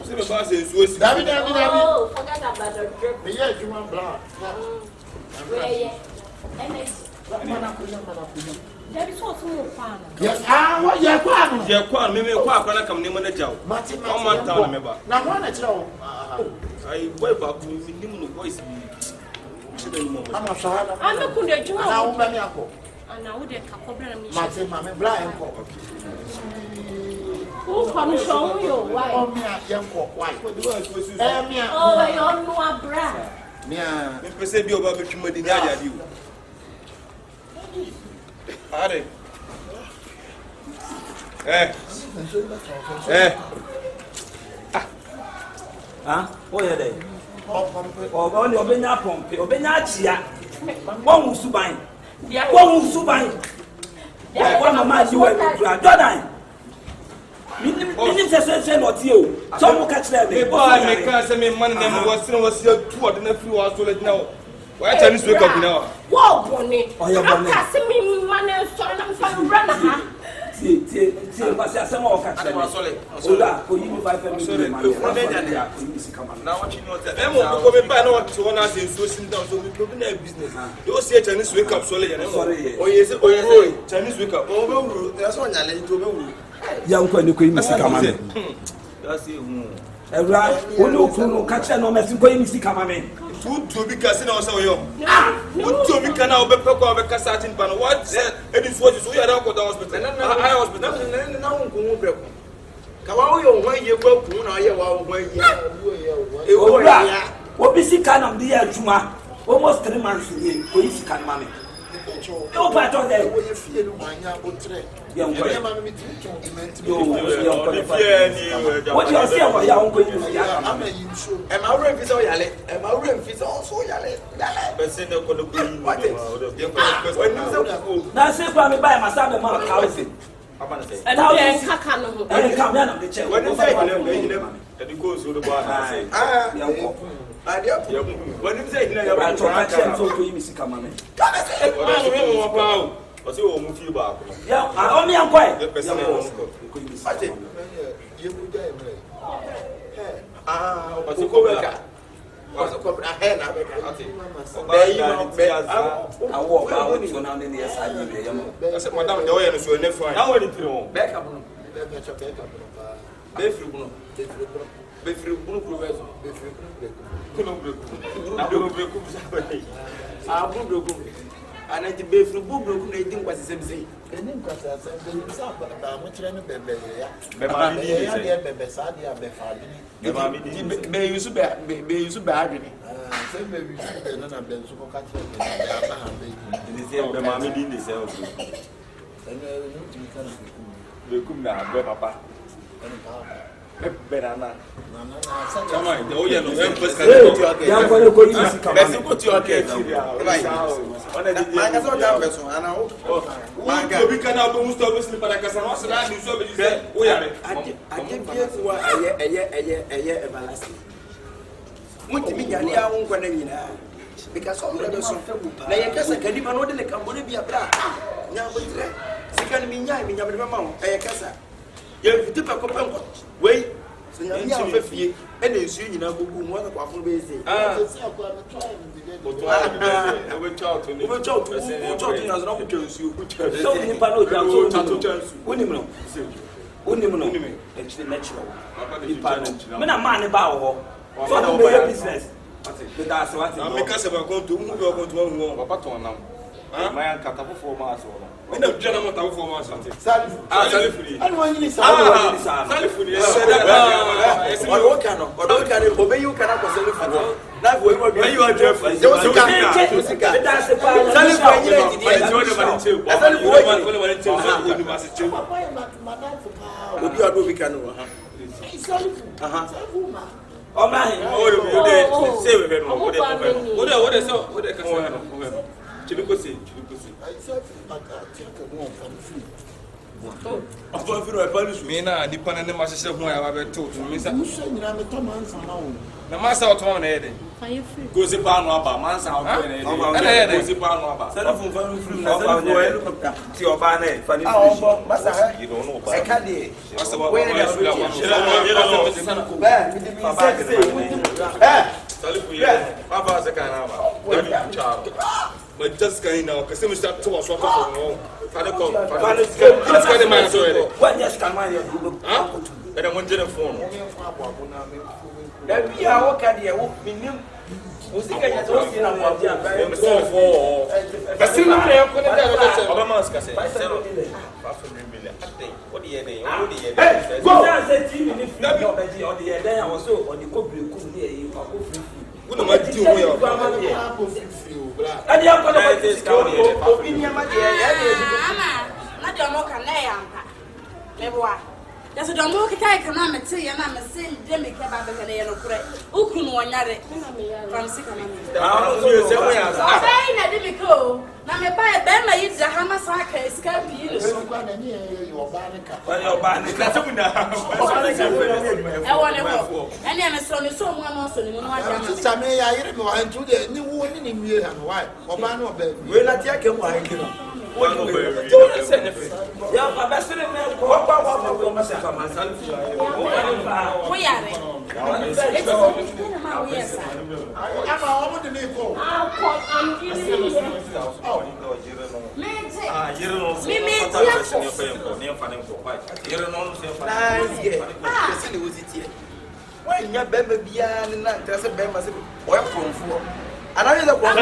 Say me pass ensuo si. David. Oh, forget about the drip. Me yeah, you want Mbaa. Yeah. Energy. There is also more fun. Yes, what you are. Je kwa me kwa kwa na kam ne mo na jaw. O man town me ba. Na one natural. Ai boy ba ku mi nim no voice bi. I'm not sure. I'm not going to do it. I won't be ako. And I would have a problem. Mate, mama, blind ko. Who can show you why? Oh, me a young ko. Why? Me a. Oh, you know a bra. Me a. Me pese bi oba betwi madi na ya di o. Are. What are they? Oh, you're being a pump, you're being a chia. One who's buying. One who's buying. One of my you are Jordan. Meaning say not you. Some catch them. People I make us say money them was here 2 of the few hours to let now. Why tell me wake up now? Whoa, Bonnie. Oh, you're passing me money so I'm from runner. See, but I say more catch them. Ola, for you 5 sorry. Now what you know that them go be buy no to one as in so sit down so we go be na business. You see Chinese wake up sorry. Oh yes, Chinese wake up. Oh be that's one yale to be young ko ni ko imi sika ma me that's it Awura woni okunu ka kire no mesin ko imi sika ma me to be kasi na o say yo to be kana o be pe ko o be kasa tin ba no what it is what you are down go to hospital I hospital na won ko mu breko ka wa wo yo wan ye gba ku na ye wa wo wan ye Awura obi sika na de adwuma almost 3 months ye ko imi sika ma me yo pa to dey Wo ye fie lu manya otre. Young boy. Ye ma me ti invent. What you say about your uncle? I'm a you show. e ma wure mfi so yale e ma wure mfi so yale be say no ko no go what is Now say for me buy my son man house. And now you kaka no. And come down on the chair. when you say you go so the bar say when you say you I try to so to him sika ma me. o se o mu fi ba ko Yeah, I only am quiet. the person o ko ate Ye bu da emre. o se ko weka Koso ko bra he na be ka. Awo ba wo so na ne yes aji be yam. Ase madam de oye no so ne fine. Na wo ni tiri won. Be ka bunu. Be free bunu. Be free bunu pro be so. Be free bunu. Na do breku bisa ba ni. Ah bunu breku. Ana ti be free bunu breku na edi nkwase se bi. Eni nkwase se be ni sa ba mo kire no bebe ya. Be ma mi ni se. Ya bebe sa dia be fa bi ni. Be ma mi ni. Be yusu be adwene. Se be bi se na be so ko ka kire be ya ba ha be. Ni se be ma mi ni se o. Ene no ti mi kan Breku na be papa. Banana. Chama, de oye no em pues Ya ko ko yi si kama. Besi ko ti okay. Manga so ta beso ana o. Manga obi kana bo musto be slip para casa no se na ni so be say o ya me. Ade bia wa eye everlasting. Mutimi nyane ya wo nkwa na nyina. Because all the so na ye kasa kadima no de le kambone bia bra. Nya bo dire. Sika ni nya be ma wo. Eye kasa. Ye fiti pa ko penko. Wei. So nya fa fie. E na esu nyina bogu mo na kwafo be ese. se akwa no try ni de. We chat ni. We chat na zo na ko twansu. So ni pa no ja so twansu. Woni mo. Woni mo. It's the natural. Me na man ba wo. So do be business. But that's what. Na me ka se ba konto, mu be konto mu papa to nam. Ma kata fofo ma so no. Me na djana mo ta fofo ma so. Salifuni. Ani wanyi ni sa. Salifuni. Odo kana obe yu kana ko salifuni. Na wo yu obi yu ajefu. Sika. That's the part. Salifuni ni di. Obi odo bi kana wo ha. Oma he. O de say we no. O de ka say no. Chilikosi. Afa firo e pali su. Me na di pana ne ma sese ho ya ba be to me sa. Muso nyina me to mansa na wo. Na ma sa oto na yede. Gozi pa no aba man sa oto na yede. Ana yede. Gozi pa no aba. Sele fun fa firi na sele fun helicopter. Ti oba na fa ni Ah obo masa ha. You don't know ba. E ka de. Asa wa. We na Shira no. Ba mi di mi say. Salifu ye. Papa se kana ba. Dabi cha. But just kind now cuz me start to was what for no. Father come. Father come man so yede. What just come on your do. Ah? Era mo jere phone. Da bia wo ka de wo minim. Wo sika nya so si na mo dia ba. Me so for. Kasi na ya ko de da. Oba man ska say. Zero. 500 million. What the yede? What the yede? Go down say TV ni free no be di o de den ya wo so o de ko breku ni e ko free. Who no ma di ho ya? Ani akọ na ba this county yede. Opinia ma de ya de. Ama, na de omo kan na ya ampa. Leboa. Yeso de omo kika ka na mete ya na me se de me ke ba be na ye no kure. Ukru no onyare. Francis kana me. Ah no so se mo ya sa. Sai na de me ko. Na me ba e be ma yi da hama sa ka iska bi ni so. Kwa na ni e yo ba ne ka. Wani oba ni Na se mu na. E wole ho. Ene me so ni so mo no so ni mo no aja ma. Sisa me ya yire me wa ntu de ni wo ni wie ha no why. Oba na oba. We na ti ake mo ha nkino. One over. ya pa ba sele me ko wa ma sa ma salifu Wo yare. Eti so ma wo yesa. Ama omo de ne ko. Akọ am gini. Meje. Yere no. Nice girl. Person dey was it here. When nya bema bia ni na tase bema se o ya konfo. Ana ye da konfo.